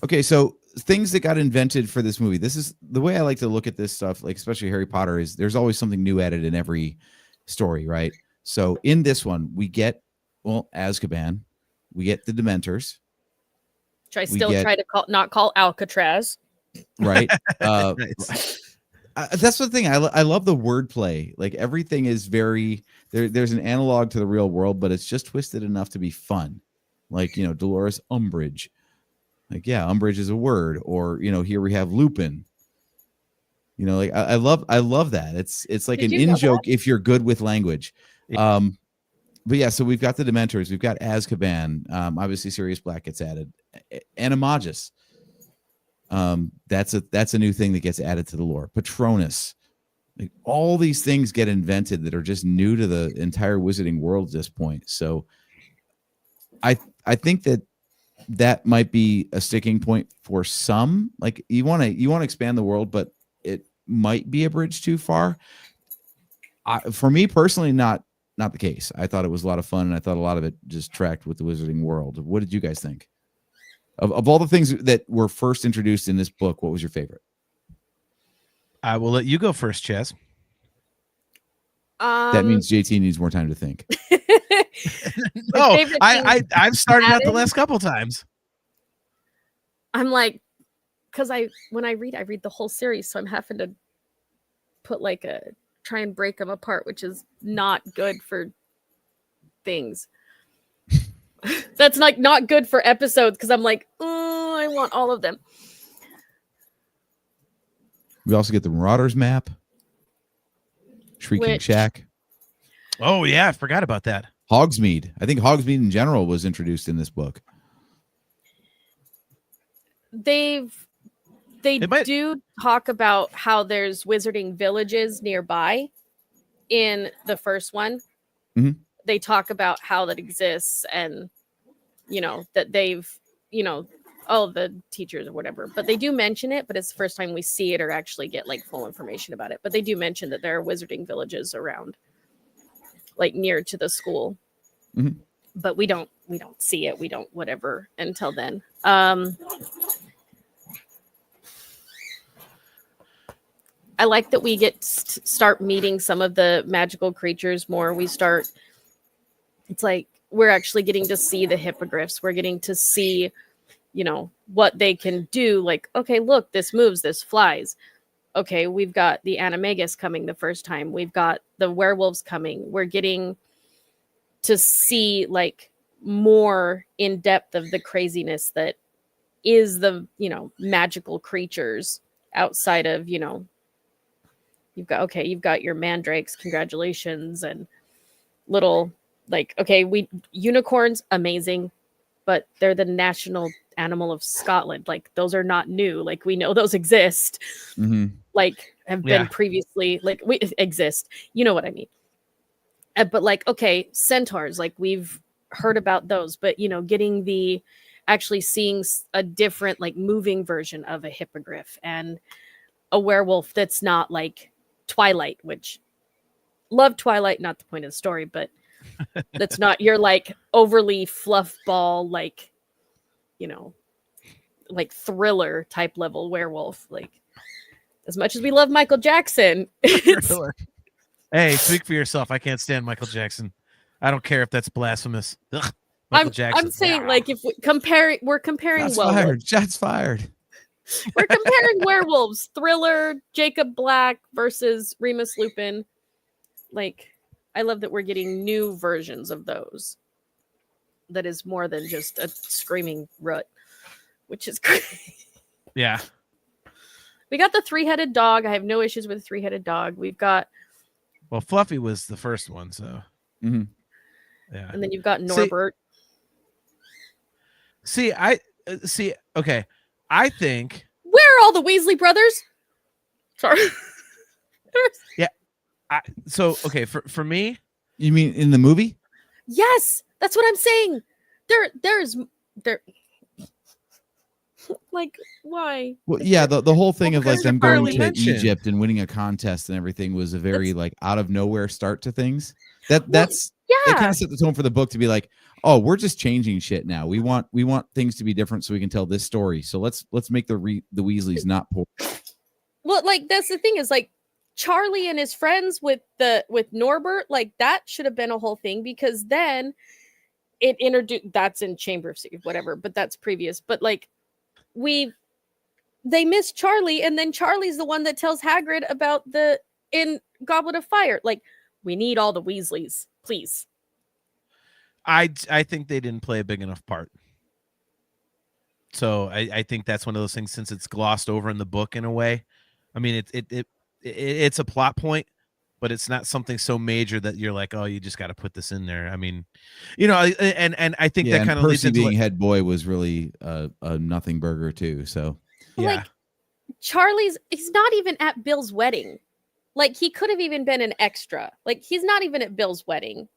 Okay, so things that got invented for this movie. This is the way I like to look at this stuff, like especially Harry Potter, is there's always something new added in every story, right? So in this one, we get, Azkaban, we get the Dementors. Which I still try to not call Alcatraz. Right. Nice. That's the thing. I love the wordplay. Like, everything is very there's an analog to the real world, but it's just twisted enough to be fun. Like, Dolores Umbridge. Like, yeah, Umbridge is a word. Or, here we have Lupin. Like, I love that. It's like an in joke if you're good with language. Yeah. But yeah, so we've got the Dementors, we've got Azkaban, obviously Sirius Black gets added, Animagus. That's a new thing that gets added to the lore. Patronus, like all these things get invented that are just new to the entire wizarding world at this point. So I think that might be a sticking point for some. Like you want to expand the world, but it might be a bridge too far. For me personally, not the case. I thought it was a lot of fun, and I thought a lot of it just tracked with the wizarding world. What did you guys think? Of all the things that were first introduced in this book, what was your favorite? I will let you go first, Chaz. That means JT needs more time to think. No, I've started out the last couple times. I'm like, because when I read the whole series, so I'm having to put try and break them apart, which is not good for things. That's like not good for episodes because I'm like, oh, I want all of them. We also get the Marauders map, Shrieking Shack. Oh yeah, I forgot about that. Hogsmeade. I think Hogsmeade in general was introduced in this book. They do talk about how there's wizarding villages nearby in the first one. Mm-hmm. They talk about how that exists and, that they've, all the teachers or whatever, but they do mention it, but it's the first time we see it or actually get like full information about it. But they do mention that there are wizarding villages around, like near to the school. Mm-hmm. But we don't see it. We don't whatever until then. I like that we get start meeting some of the magical creatures more. It's like we're actually getting to see the hippogriffs. We're getting to see, what they can do. Like, okay, look, this moves, this flies. Okay, we've got the animagus coming the first time. We've got the werewolves coming. We're getting to see like more in depth of the craziness that is the, magical creatures outside of, you've got your mandrakes, congratulations, and little unicorns, amazing, but they're the national animal of Scotland. Like those are not new. Like we know those exist. Mm-hmm. Like have been previously, like we exist. You know what I mean? But centaurs, like we've heard about those, but getting actually seeing a different like moving version of a hippogriff and a werewolf that's not like Twilight, which love Twilight, not the point of the story, but that's not your like overly fluff ball, like, like thriller type level werewolf. Like as much as we love Michael Jackson. Hey, speak for yourself. I can't stand Michael Jackson. I don't care if that's blasphemous. Ugh, Michael Jackson. I'm saying like if we're comparing Shots fired. We're comparing werewolves, Thriller, Jacob Black versus Remus Lupin. Like, I love that we're getting new versions of those. That is more than just a screaming rut, which is great. Yeah. We got the 3-headed dog. I have no issues with the 3-headed dog. We've got. Well, Fluffy was the first one, so. Mm-hmm. Yeah. And then you've got Norbert. Okay. I think. Where are all the Weasley brothers? Sorry. Yeah. For me. You mean in the movie? Yes, that's what I'm saying. There's like why? Well, yeah, the whole thing of like them going to mentioned. Egypt and winning a contest and everything was a very like out of nowhere start to things. They kind of set the tone for the book to be like, oh, we're just changing shit now. We want things to be different so we can tell this story. So let's make the Weasleys not poor. Well, like that's the thing is like Charlie and his friends with Norbert, like that should have been a whole thing because then it introduced that's in Chamber of Secrets, whatever, but that's previous. But like they miss Charlie, and then Charlie's the one that tells Hagrid about in Goblet of Fire. Like, we need all the Weasleys, please. I think they didn't play a big enough part. So I think that's one of those things since it's glossed over in the book in a way. I mean, it's a plot point, but it's not something so major that you're like, oh, you just got to put this in there. I mean, and I think that and kind of leads Percy into being head boy was really a nothing burger too. So yeah. Charlie's, he's not even at Bill's wedding. Like, he could have even been an extra. Like, he's not even at Bill's wedding.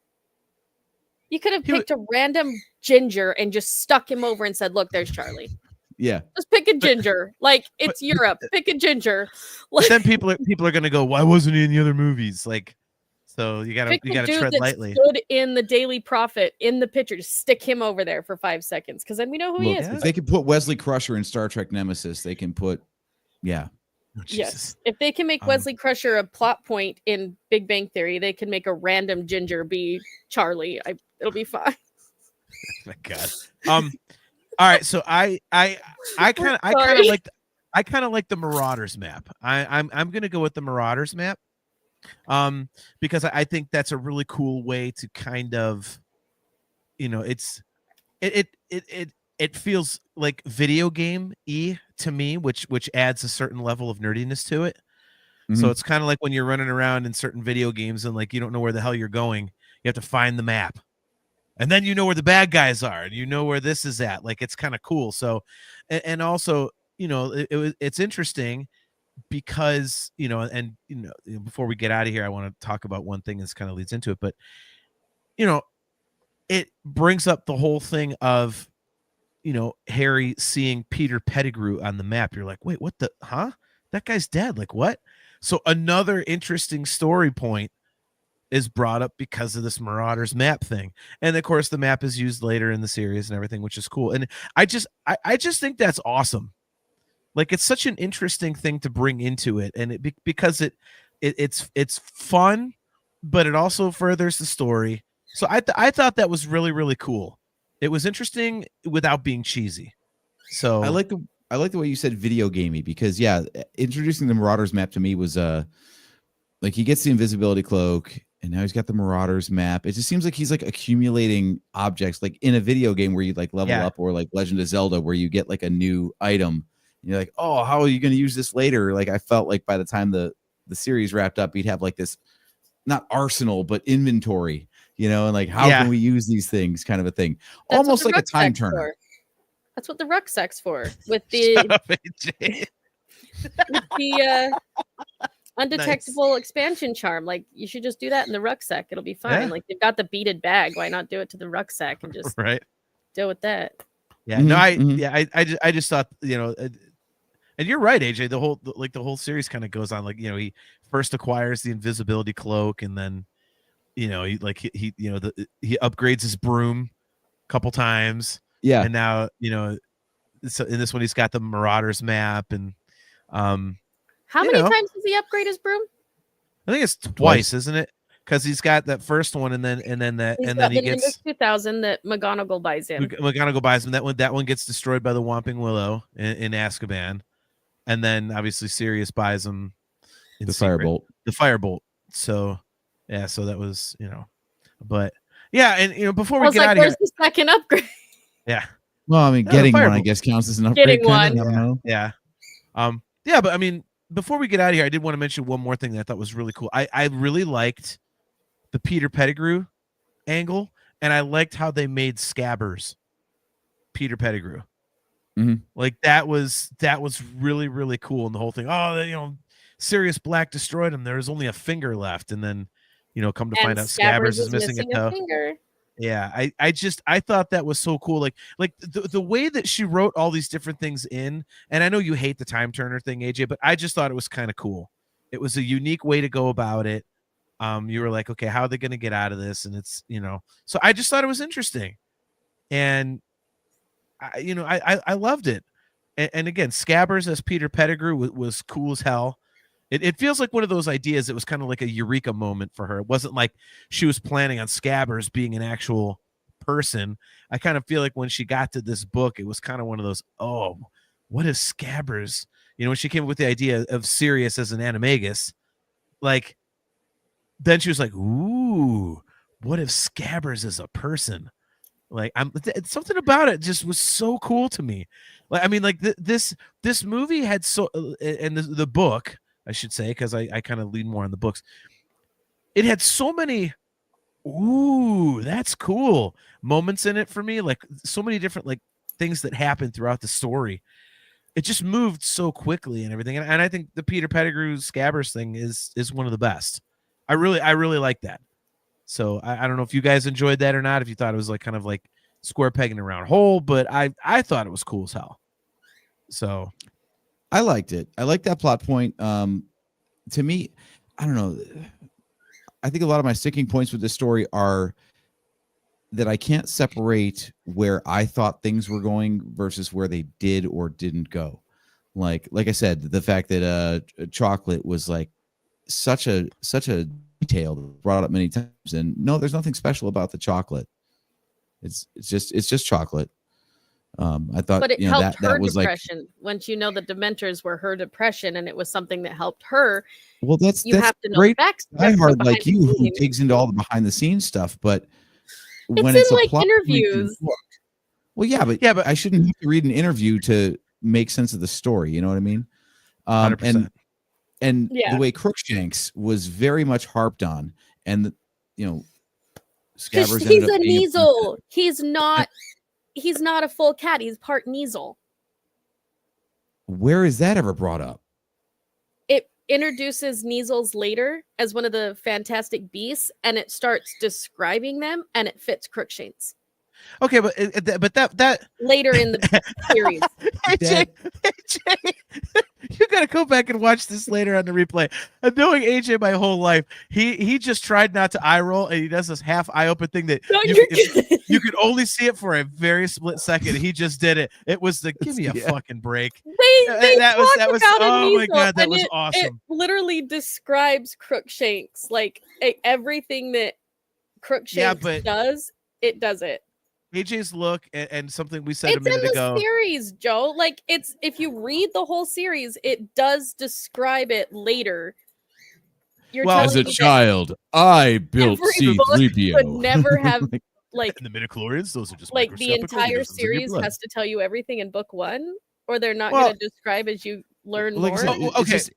You could have picked a random ginger and just stuck him over and said, look, there's Charlie. yeah, Just pick a ginger. Like, it's Europe. Pick a ginger. But then people are gonna go, why wasn't he in the other movies? Like, so you gotta pick the dude tread that lightly. stood in the Daily Prophet in the picture. Just stick him over there for 5 seconds, because then we know who he Look, is. if they could put Wesley Crusher in Star Trek Nemesis, they can put Oh, Yes. If they can make Wesley Crusher a plot point in Big Bang Theory, they can make a random ginger be Charlie. It'll be fine. My God. All right. So I kind of like the Marauders map. I'm gonna go with the Marauders map. Because I think that's a really cool way to kind of, it feels like video game-y to me, which adds a certain level of nerdiness to it. So it's kind of like when you're running around in certain video games and like you don't know where the hell you're going. You have to find the map. And then you know where the bad guys are and you know where this is at. Like, it's kind of cool. So, and also, it's interesting because, before we get out of here, I want to talk about one thing that's kind of leads into it, but, it brings up the whole thing of, Harry seeing Peter Pettigrew on the map. You're like, wait, what that guy's dead. Like, what? So another interesting story point is brought up because of this Marauders map thing. And of course the map is used later in the series and everything, which is cool. And I just think that's awesome. Like, it's such an interesting thing to bring into it. And because it's fun, but it also furthers the story. So I thought that was really, really cool. It was interesting without being cheesy. So I like the way you said video gamey, because introducing the Marauders map to me was like, he gets the invisibility cloak and now he's got the Marauders map. It just seems like he's like accumulating objects, like in a video game where you like level up, or like Legend of Zelda where you get like a new item. And you're like, oh, how are you going to use this later? Like, I felt like by the time the series wrapped up, he'd have like this, not arsenal, but inventory, and like, how can we use these things, kind of a thing. That's almost like a time turner. For. That's what the rucksack's for. With the undetectable expansion charm. Like, you should just do that in the rucksack. It'll be fine. Like, they've got the beaded bag. Why not do it to the rucksack and just deal with that? Yeah. No, I just thought, and you're right, AJ. The whole series kind of goes on. Like, he first acquires the invisibility cloak, and then, he upgrades his broom a couple times. Yeah. And now, so in this one, he's got the Marauders map, and how many times does he upgrade his broom? I think it's twice, isn't it? Because he's got that first one, and then he gets 2000 that McGonagall buys him. McGonagall buys him that one gets destroyed by the Whomping Willow in Azkaban, and then obviously Sirius buys him the Firebolt. The Firebolt. So so that was but and before we get out of here, where's the second upgrade? Yeah. Well, I mean, getting one, I guess, counts as an upgrade. Getting one. I don't know. Yeah. But I mean, before we get out of here, I did want to mention one more thing that I thought was really cool. I really liked the Peter Pettigrew angle, and I liked how they made Scabbers Peter Pettigrew. Like, that was really, really cool. And the whole thing, Sirius Black destroyed him. There was only a finger left, and then come to find out Scabbers is missing a toe. Finger. Yeah, I thought that was so cool. Like the way that she wrote all these different things in, and I know you hate the time turner thing, AJ, but I just thought it was kind of cool. It was a unique way to go about it. You were like, okay, how are they going to get out of this? And it's, so I just thought it was interesting, and I loved it. And again, Scabbers as Peter Pettigrew was cool as hell. It feels like one of those ideas. It was kind of like a eureka moment for her. It wasn't like she was planning on Scabbers being an actual person. I kind of feel like when she got to this book, it was kind of one of those, oh, what is Scabbers? When she came up with the idea of Sirius as an animagus, like, then she was like, ooh, what if Scabbers is a person? Like, something about it just was so cool to me. Like, I mean, like this movie had and the book, I should say, because I kind of lean more on the books. it had so many ooh, that's cool moments in it for me, like so many different like things that happened throughout the story. It just moved so quickly and everything. And I think the Peter Pettigrew Scabbers thing is one of the best. I really like that. So I don't know if you guys enjoyed that or not, if you thought it was like kind of like square peg in a round hole, but I thought it was cool as hell. So I liked it. I like that plot point. To me, I don't know. I think a lot of my sticking points with this story are that I can't separate where I thought things were going versus where they did or didn't go. Like I said, the fact that chocolate was like such a detail brought up many times, and no, there's nothing special about the chocolate. It's just chocolate. I thought, But it helped her that was depression. like, Once you know the Dementors were her depression, and it was something that helped her. well, that's Have to know great. the I backstory hard behind like the you who scenes. digs into all the behind the scenes stuff, but when It's it's in a like plot point in the interviews. book- well, yeah, but I shouldn't have to read an interview to make sense of the story. You know what I mean? 100%. And Yeah. the way Crookshanks was very much harped on, and Scabbers ended He's up a being Kneasel. He's not a full cat. He's part Kneasel. Where is that ever brought up? It introduces Kneasels later as one of the Fantastic Beasts, and it starts describing them, and it fits Crookshanks Okay, but that later in the series. AJ, you gotta go back and watch this later on the replay. And knowing AJ my whole life, he just tried not to eye roll, and he does this half eye open thing that No, you could only see it for a very split second. He just did it. It was the give me a Yeah. fucking break. They That was talk about a oh my Kneasel, god, that and was it awesome. literally describes Crookshanks, like everything that Crookshanks but- does. It does it. AJ's look and something we said It's a minute in the ago. series, Joe. Like it's if you read the whole series, it does describe it later. You're Well, As telling a me that child, I built everybody C-3PO. would never have Like, like And the midichlorians, those are just like the microscopic entire organisms in your series blood. has to tell you everything in book one, or they're not Well- going to describe as you learn like I more. said, Oh, it's okay. just,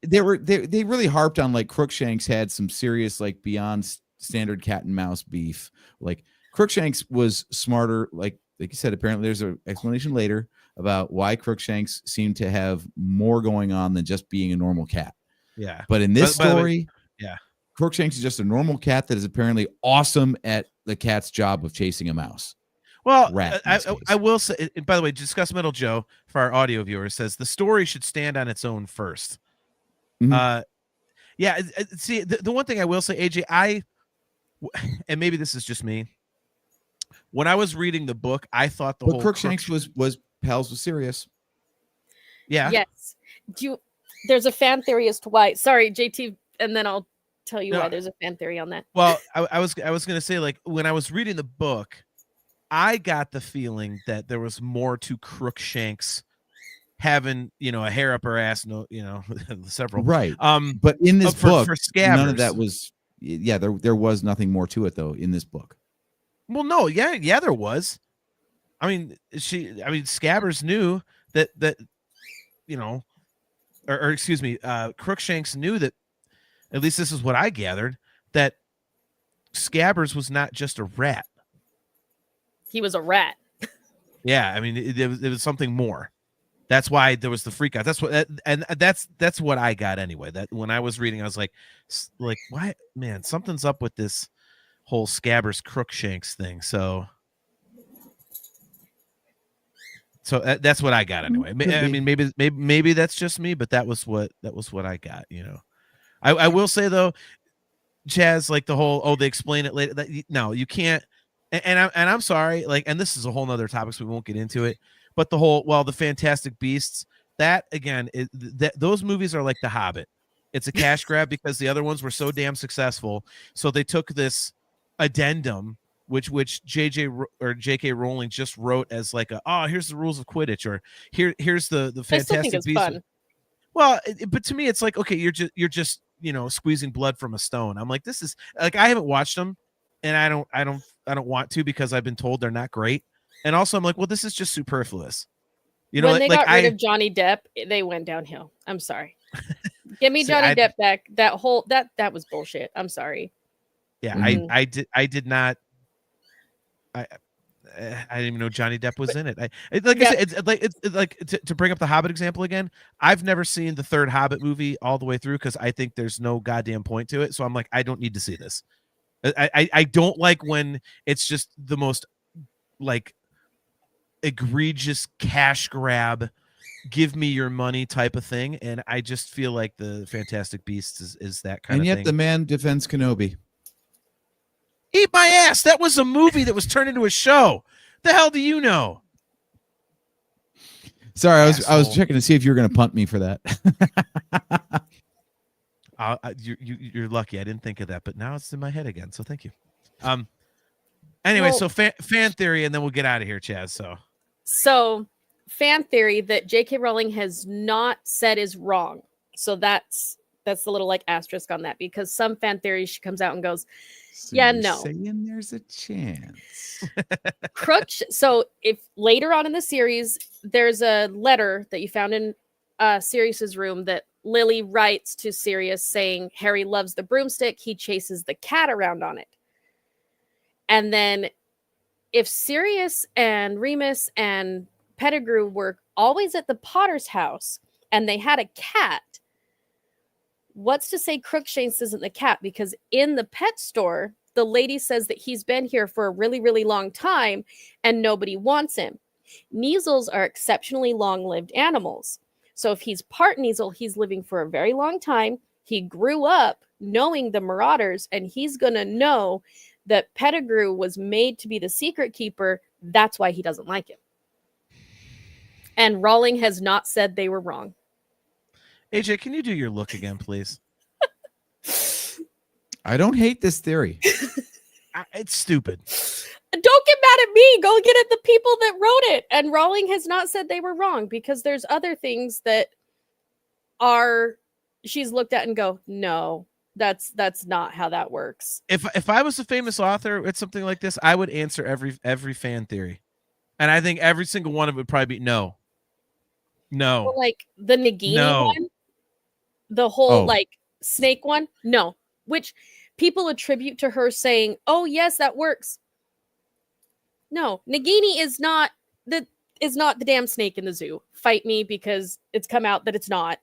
they really harped on like Crookshanks had some serious like beyond standard cat and mouse beef. Like Crookshanks was smarter. Like you said, apparently there's an explanation later about why Crookshanks seemed to have more going on than just being a normal cat. Yeah. But in this By the way, story, yeah. Crookshanks is just a normal cat that is apparently awesome at the cat's job of chasing a mouse. Well, Rat in this I case. will say, and by the way, Discuss Metal Joe, for our audio viewers, says the story should stand on its own first. Mhm. Yeah, see, the one thing I will say, AJ, and maybe this is just me, when I was reading the book, I thought the But whole Crookshanks was pals with Sirius. yeah. Yes. There's a fan theory as to why. Sorry, JT, and then I'll tell you No. why there's a fan theory on that. Well, I was gonna say, like, when I was reading the book, I got the feeling that there was more to Crookshanks having, a hair up her ass, several. Right. Um, But in this for book, none of Scabbers. that was. Yeah, there was nothing more to it though in this book. Well, no, yeah, there was. I mean, Scabbers knew that or excuse me, Crookshanks knew that. At least this is what I gathered, that Scabbers was not just a rat. He was a rat. Yeah, I mean, it was something more. That's why there was the freak out. That's what, and that's what I got anyway. That when I was reading, I was like, why, man, something's up with this whole Scabbers Crookshanks thing. So that's what I got anyway. I mean, maybe that's just me, but that was what I got. I will say though, Chaz, like the whole they explain it later. No, you can't. And I'm sorry, like, and this is a whole nother topic, so we won't get into it. But the whole the Fantastic Beasts, that again, those movies are like The Hobbit. It's a cash grab because the other ones were so damn successful. So they took this addendum, which JJ or JK Rowling just wrote as like here's the rules of Quidditch, or here's the I still think Fantastic it's Beasts. fun. Well, but to me, it's like, okay, you're just squeezing blood from a stone. I'm like, this is like, I haven't watched them, and I don't want to because I've been told they're not great. And also, I'm like, well, this is just superfluous. When they got rid of Johnny Depp, they went downhill. I'm sorry. Give me See, Johnny Depp back. That was bullshit. I'm sorry. Yeah, Mhm. I did not. I didn't even know Johnny Depp was in it. Like Yeah. I said, it's like to bring up the Hobbit example again. I've never seen the third Hobbit movie all the way through because I think there's no goddamn point to it. So I'm like, I don't need to see this. I don't like when it's just the most like egregious cash grab, give me your money type of thing, and I just feel like the Fantastic Beasts is that kind And of yet thing. the man defends Kenobi. Eat my ass! That was a movie that was turned into a show. The hell do you know? Sorry, I was Asshole. checking to see if you were going to punt me for that. You're lucky. I didn't think of that, but now it's in my head again. So thank you. Anyway, Well- so fan theory, and then we'll get out of here, Chaz. So, fan theory that J.K. Rowling has not said is wrong. So that's the little like asterisk on that, because some fan theories she comes out and goes, So Yeah, you're no. saying there's a chance. Crooks. So if later on in the series, there's a letter that you found in Sirius's room that Lily writes to Sirius saying Harry loves the broomstick. He chases the cat around on it. And then if Sirius and Remus and Pettigrew were always at the Potter's house and they had a cat, what's to say Crookshanks isn't the cat? Because in the pet store, the lady says that he's been here for a really, really long time and nobody wants him. Measles are exceptionally long-lived animals. So if he's part Measle, he's living for a very long time. He grew up knowing the Marauders, and he's going to know that Pettigrew was made to be the secret keeper. That's why he doesn't like him. And Rowling has not said they were wrong. AJ, can you do your look again, please? I don't hate this theory. It's stupid. Don't get mad at me. Go get at the people that wrote it. And Rowling has not said they were wrong, because there's other things that she's looked at and go, no, that's not how that works. If I was a famous author with something like this, I would answer every fan theory, and I think every single one of it would probably be no. Well, like the Nagini one, the whole like snake one, no, which people attribute to her saying, "Oh yes, that works." No, Nagini is not the damn snake in the zoo. Fight me, because it's come out that it's not.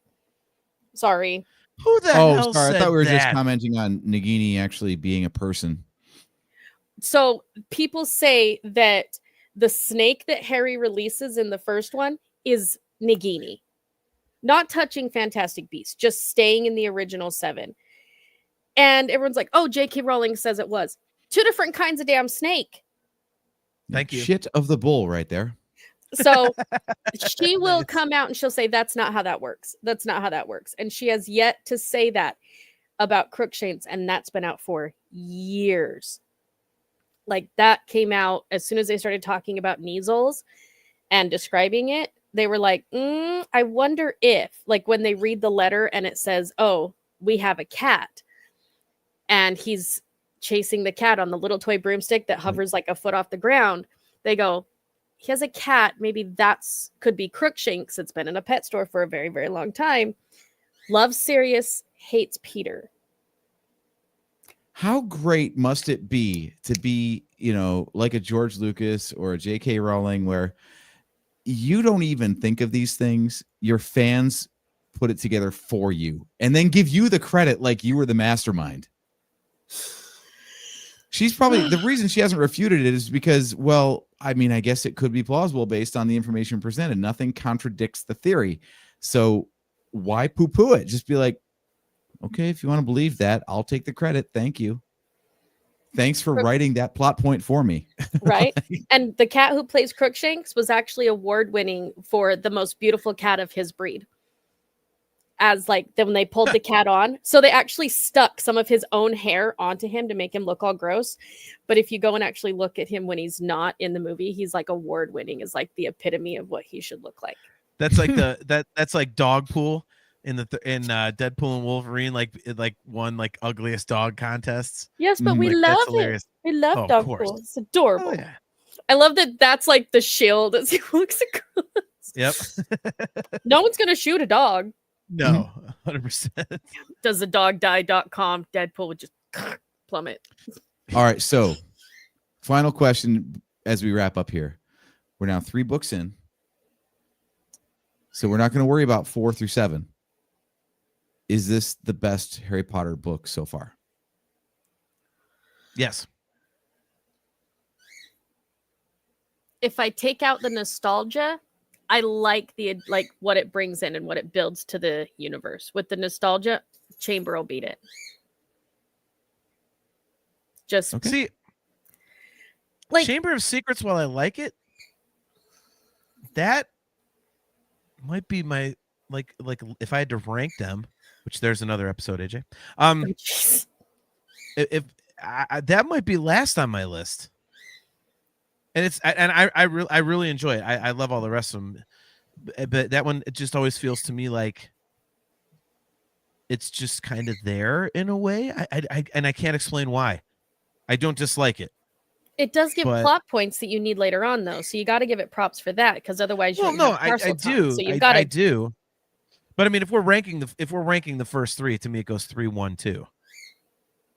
Sorry. Who the hell sorry. said I thought we were that? just commenting on Nagini actually being a person. So people say that the snake that Harry releases in the first one is Nagini. Not touching Fantastic Beasts, just staying in the original 7. And everyone's like, oh, J.K. Rowling says it was. 2 different kinds of damn snake. Thank you. Shit of the bull right there. So she will come out and she'll say, that's not how that works. That's not how that works. And she has yet to say that about Crookshanks, and that's been out for years. Like, that came out as soon as they started talking about measles and describing it. They were like, I wonder if, like, when they read the letter and it says, oh, we have a cat, and he's chasing the cat on the little toy broomstick that hovers like a foot off the ground, they go, he has a cat. Maybe that's could be Crookshanks. It's been in a pet store for a very, very long time. Loves Sirius, hates Peter. How great must it be to be, like a George Lucas or a J.K. Rowling, where you don't even think of these things. Your fans put it together for you and then give you the credit like you were the mastermind. She's probably the reason she hasn't refuted it is because, well, I mean, I guess it could be plausible based on the information presented. Nothing contradicts the theory. So why poo-poo it? Just be like, okay, if you want to believe that, I'll take the credit. Thank you. Thanks for writing that plot point for me. Right. And the cat who plays Crookshanks was actually award-winning for the most beautiful cat of his breed. As like when they pulled the cat on. So they actually stuck some of his own hair onto him to make him look all gross. But if you go and actually look at him when he's not in the movie, he's like award-winning, is like the epitome of what he should look like. That's like that's like Dogpool in Deadpool and Wolverine, like won like ugliest dog contests. Yes, but we Like, love that's it. hilarious. We love Oh, of Dogpool. course. It's adorable. Oh, yeah. I love that that's like the shield as he looks across. Yep. No one's going to shoot a dog. No, 100%. Does the dog die.com? Deadpool would just plummet. All right, so final question as we wrap up here. We're now 3 books in. So we're not going to worry about 4 through 7. Is this the best Harry Potter book so far? Yes. If I take out the nostalgia, I like what it brings in and what it builds to the universe. With the nostalgia, Chamber will beat it. Just Okay. See, like Chamber of Secrets, while I like it, that might be my like if I had to rank them, which there's another episode, AJ. jeez. If that might be last on my list. And I really enjoy it. I love all the rest of them, but that one, it just always feels to me like it's just kind of there in a way. I can't explain why. I don't dislike it. It does give But- plot points that you need later on, though. So you got to give it props for that, because otherwise, you Well, don't no, have I parcel time. do. So you've I got to. do. But I mean, if we're ranking the first 3, to me it goes 3, 1, 2.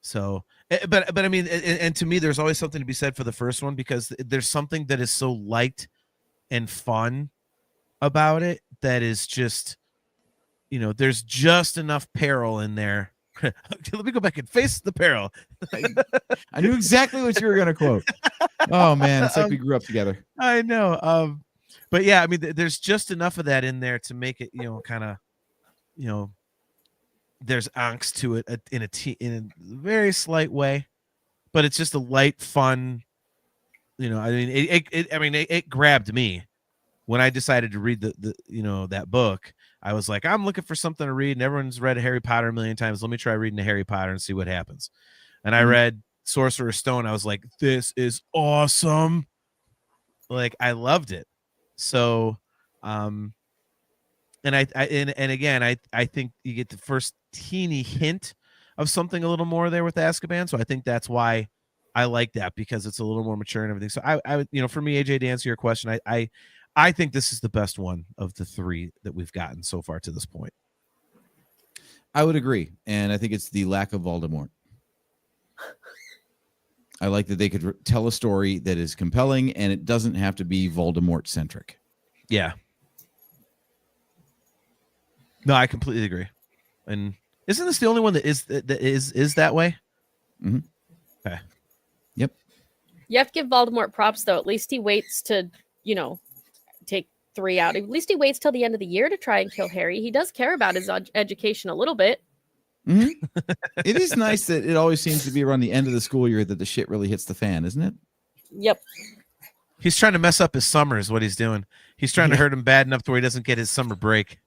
So, but I mean, and to me, there's always something to be said for the first one, because there's something that is so light and fun about it that is just, there's just enough peril in there. Let me go back and face the peril. I knew exactly what you were going to quote. Oh, man. It's like we grew up together. I know. But yeah, I mean, there's just enough of that in there to make it, kind of, there's angst to it in a very slight way, but it's just a light, fun. I mean, it grabbed me when I decided to read that book. I was like, I'm looking for something to read, and everyone's read Harry Potter a million times. Let me try reading a Harry Potter and see what happens. And I read Sorcerer's Stone. I was like, this is awesome. Like, I loved it. So, and again, I think you get the first teeny hint of something a little more there with Azkaban. So I think that's why I like that, because it's a little more mature and everything. So I would, for me, AJ, to answer your question, I think this is the best one of the 3 that we've gotten so far to this point. I would agree. And I think it's the lack of Voldemort. I like that they could tell a story that is compelling, and it doesn't have to be Voldemort centric. Yeah. No, I completely agree. And isn't this the only one that is that way? Mm-hmm. Okay. Yep. You have to give Voldemort props, though. At least he waits to, take 3 out. At least he waits till the end of the year to try and kill Harry. He does care about his education a little bit. Mm-hmm. It is nice that it always seems to be around the end of the school year that the shit really hits the fan, isn't it? Yep. He's trying to mess up his summer is what he's doing. He's trying to hurt him bad enough to where he doesn't get his summer break.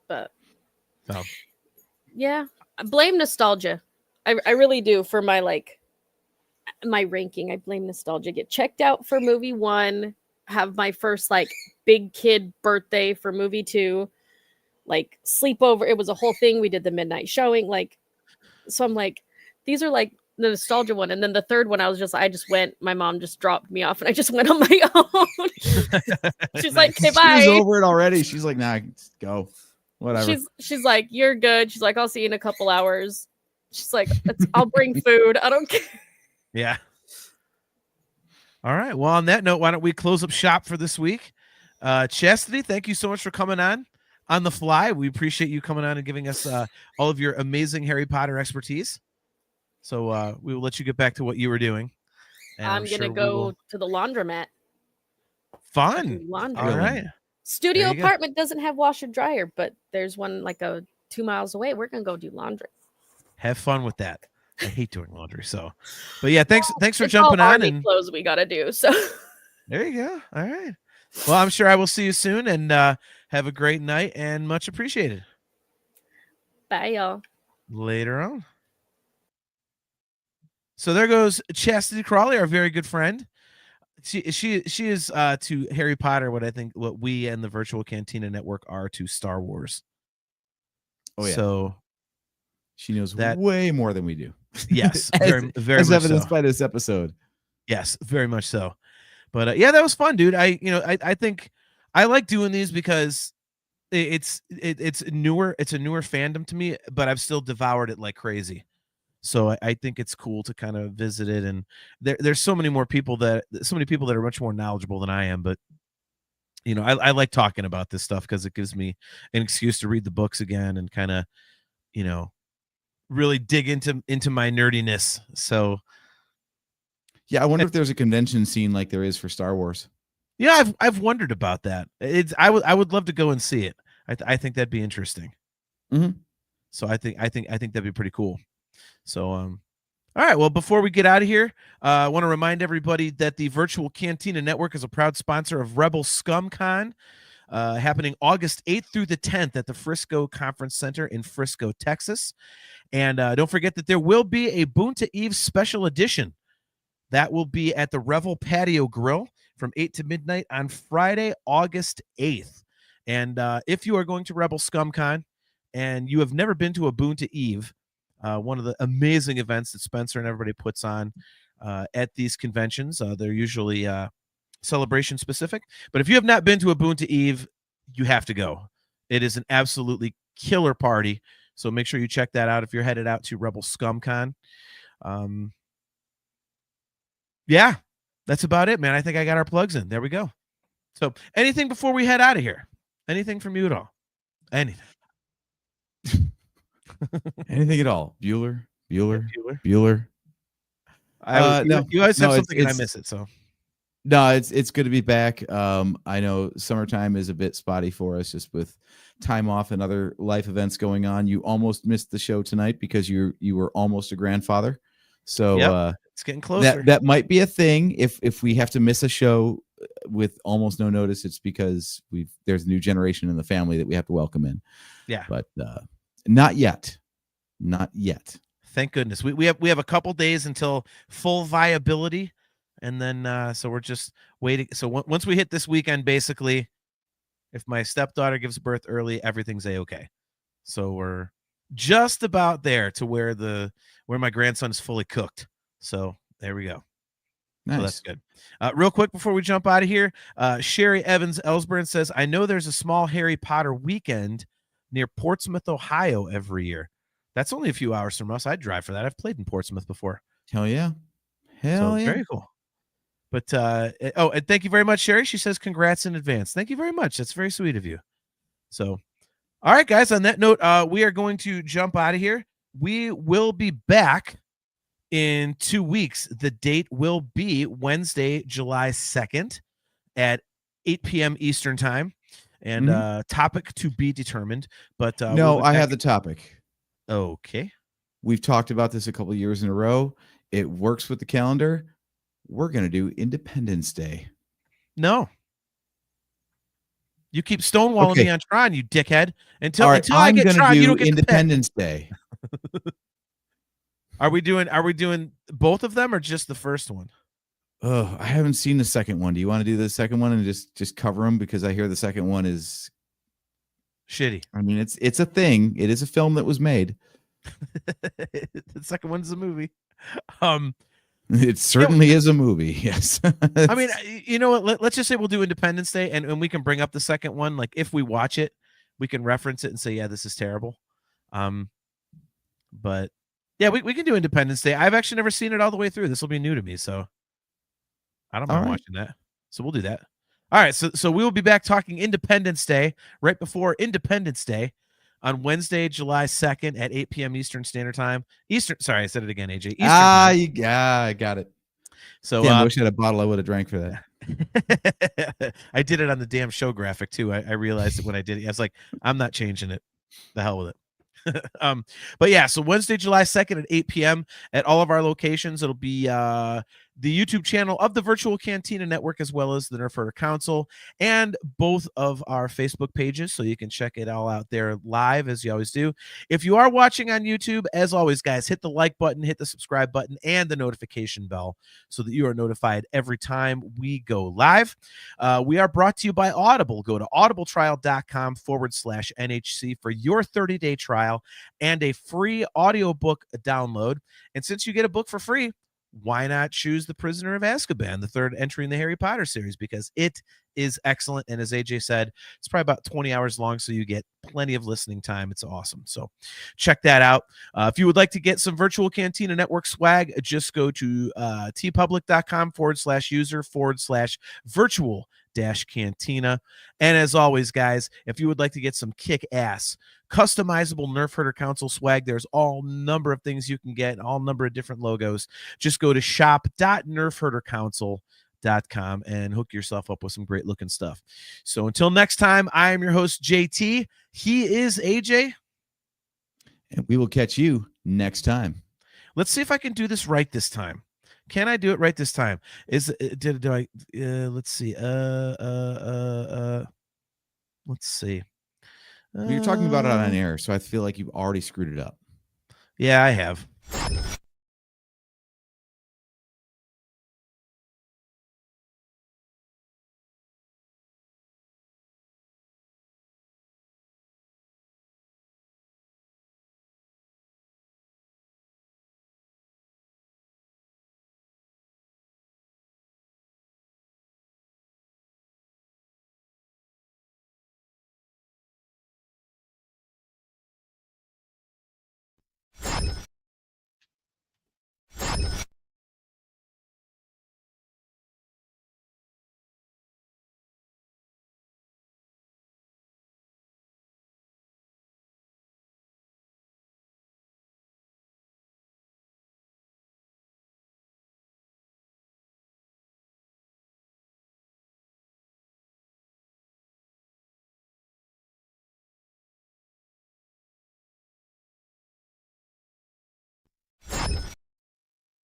But So. Yeah, I blame nostalgia. I really do for my my ranking. I blame nostalgia. Get checked out for movie 1, have my first big kid birthday for movie 2, sleepover. It was a whole thing. We did the midnight showing. So I'm like, these are the nostalgia one. And then the third one, I just went, my mom just dropped me off and I just went on my own. She's like, okay, bye. She's over it already. She's like, nah, go. Whatever. She's like, you're good. She's like, I'll see you in a couple hours. She's like, I'll bring food. I don't care. Yeah. All right. Well, on that note, why don't we close up shop for this week? Chastity, thank you so much for coming on the fly. We appreciate you coming on and giving us all of your amazing Harry Potter expertise. So we will let you get back to what you were doing. And I'm going to go to the laundromat. Fun. Laundry. All right. Studio There you go. apartment doesn't have washer dryer, but there's one 2 miles away. We're going to go do laundry. Have fun with that. I hate doing laundry. So, but yeah, thanks for It's jumping all on. army And clothes we got to do. So there you go. All right. Well, I'm sure I will see you soon, and have a great night, and much appreciated. bye, y'all. Later on. So there goes Chastity Crawley, our very good friend. She is to Harry Potter what we and the Virtual Cantina Network are to Star Wars. Oh yeah. So she knows that- way more than we do. yes, very as much evidenced so. by this episode. Yes, very much so. But yeah, that was fun, dude. I think I like doing these because it's newer. It's a newer fandom to me, but I've still devoured it like crazy. So I think it's cool to kind of visit it. And there's so many people that are much more knowledgeable than I am. But I like talking about this stuff because it gives me an excuse to read the books again and kind of, really dig into my nerdiness. So Yeah, I wonder if there's a convention scene like there is for Star Wars. yeah, I've wondered about that. I would love to go and see it. I think that'd be interesting. Mhm. So I think that'd be pretty cool. So all right. Well, before we get out of here, I want to remind everybody that the Virtual Cantina Network is a proud sponsor of Rebel Scum Con, happening August 8th through the 10th at the Frisco Conference Center in Frisco, Texas. And don't forget that there will be a Boonta Eve special edition. That will be at the Revel Patio Grill from 8 to midnight on Friday, August 8th. And if you are going to Rebel Scum Con and you have never been to a Boonta Eve, one of the amazing events that Spencer and everybody puts on at these conventions, they're usually celebration specific. But if you have not been to a Boonta Eve, you have to go. It is an absolutely killer party. So make sure you check that out if you're headed out to Rebel Scum Con. Yeah, that's about it, man. I think I got our plugs in. There we go. So anything before we head out of here? Anything from you at all? Anything? Anything at all? Bueller. No. You always have something and I it's- miss it. So No, it's good to be back. I know summertime is a bit spotty for us, just with time off and other life events going on. You almost missed the show tonight because you were almost a grandfather. So Yep. It's getting closer. that might be a thing. If we have to miss a show with almost no notice, it's because there's a new generation in the family that we have to welcome in. Yeah, But not yet. thank goodness. We have a couple days until full viability, and then so we're just waiting. So once we hit this weekend, basically, if my stepdaughter gives birth early, everything's a-okay. So we're just about there to where my grandson is fully cooked. So there we go. Nice. So that's good. Real quick before we jump out of here, Sherry Evans Ellsburn says, I know there's a small Harry Potter weekend near Portsmouth, Ohio every year. That's only a few hours from us. I'd drive for that. I've played in Portsmouth before. Hell yeah. Very cool. But and thank you very much, Sherry. She says congrats in advance. Thank you very much. That's very sweet of you. So, all right, guys, on that note, we are going to jump out of here. We will be back in 2 weeks. The date will be Wednesday, July 2nd at 8 p.m. Eastern time, and topic to be determined. But No, I have the topic. Okay. We've talked about this a couple of years in a row. It works with the calendar. We're going to do Independence Day. No. You keep stonewalling me on Tron, you dickhead. Until I get Tron, you don't get Independence Day. Are we doing both of them or just the first one? Oh, I haven't seen the second one. Do you want to do the second one and just cover them? Because I hear the second one is shitty. I mean, it's a thing. It is a film that was made. The second one's a movie. It certainly is a movie. Yes. I mean, you know what? Let's just say we'll do Independence Day, and we can bring up the second one. Like if we watch it, we can reference it and say, yeah, this is terrible. But yeah, we can do Independence Day. I've actually never seen it all the way through. This will be new to me, so I don't mind watching that. So we'll do that. All right, so we will be back talking Independence Day right before Independence Day on Wednesday, July 2nd at 8 p.m. Eastern Standard Time. Sorry, I said it again, AJ. Eastern time. I got it. So damn, I wish I had a bottle I would have drank for that. I did it on the damn show graphic too. I realized it when I did it. I was like, I'm not changing it. The hell with it. But yeah, so Wednesday, July 2nd at 8 p.m. at all of our locations. It'll be the YouTube channel of the Virtual Cantina Network, as well as the Nerfherder Council, and both of our Facebook pages, so you can check it all out there live, as you always do. If you are watching on YouTube, as always, guys, hit the like button, hit the subscribe button, and the notification bell so that you are notified every time we go live. We are brought to you by Audible. Go to audibletrial.com/NHC for your 30-day trial and a free audiobook download. And since you get a book for free, why not choose The Prisoner of Azkaban, the third entry in the Harry Potter series, because it is excellent. And as AJ said, it's probably about 20 hours long, so you get plenty of listening time. It's awesome. So check that out. If you would like to get some Virtual Cantina Network swag, just go to tpublic.com/user/virtual-cantina. And as always, guys, if you would like to get some kick-ass customizable Nerfherder Council swag, there's all number of things you can get, all number of different logos. Just go to shop.nerfherdercouncil.com and hook yourself up with some great looking stuff. So until next time, I am your host, JT. He is AJ. And we will catch you next time. Let's see if I can do this right this time. Can I do it right this time? Let's see. Let's see. You're talking about it on air, so I feel like you've already screwed it up. Yeah, I have.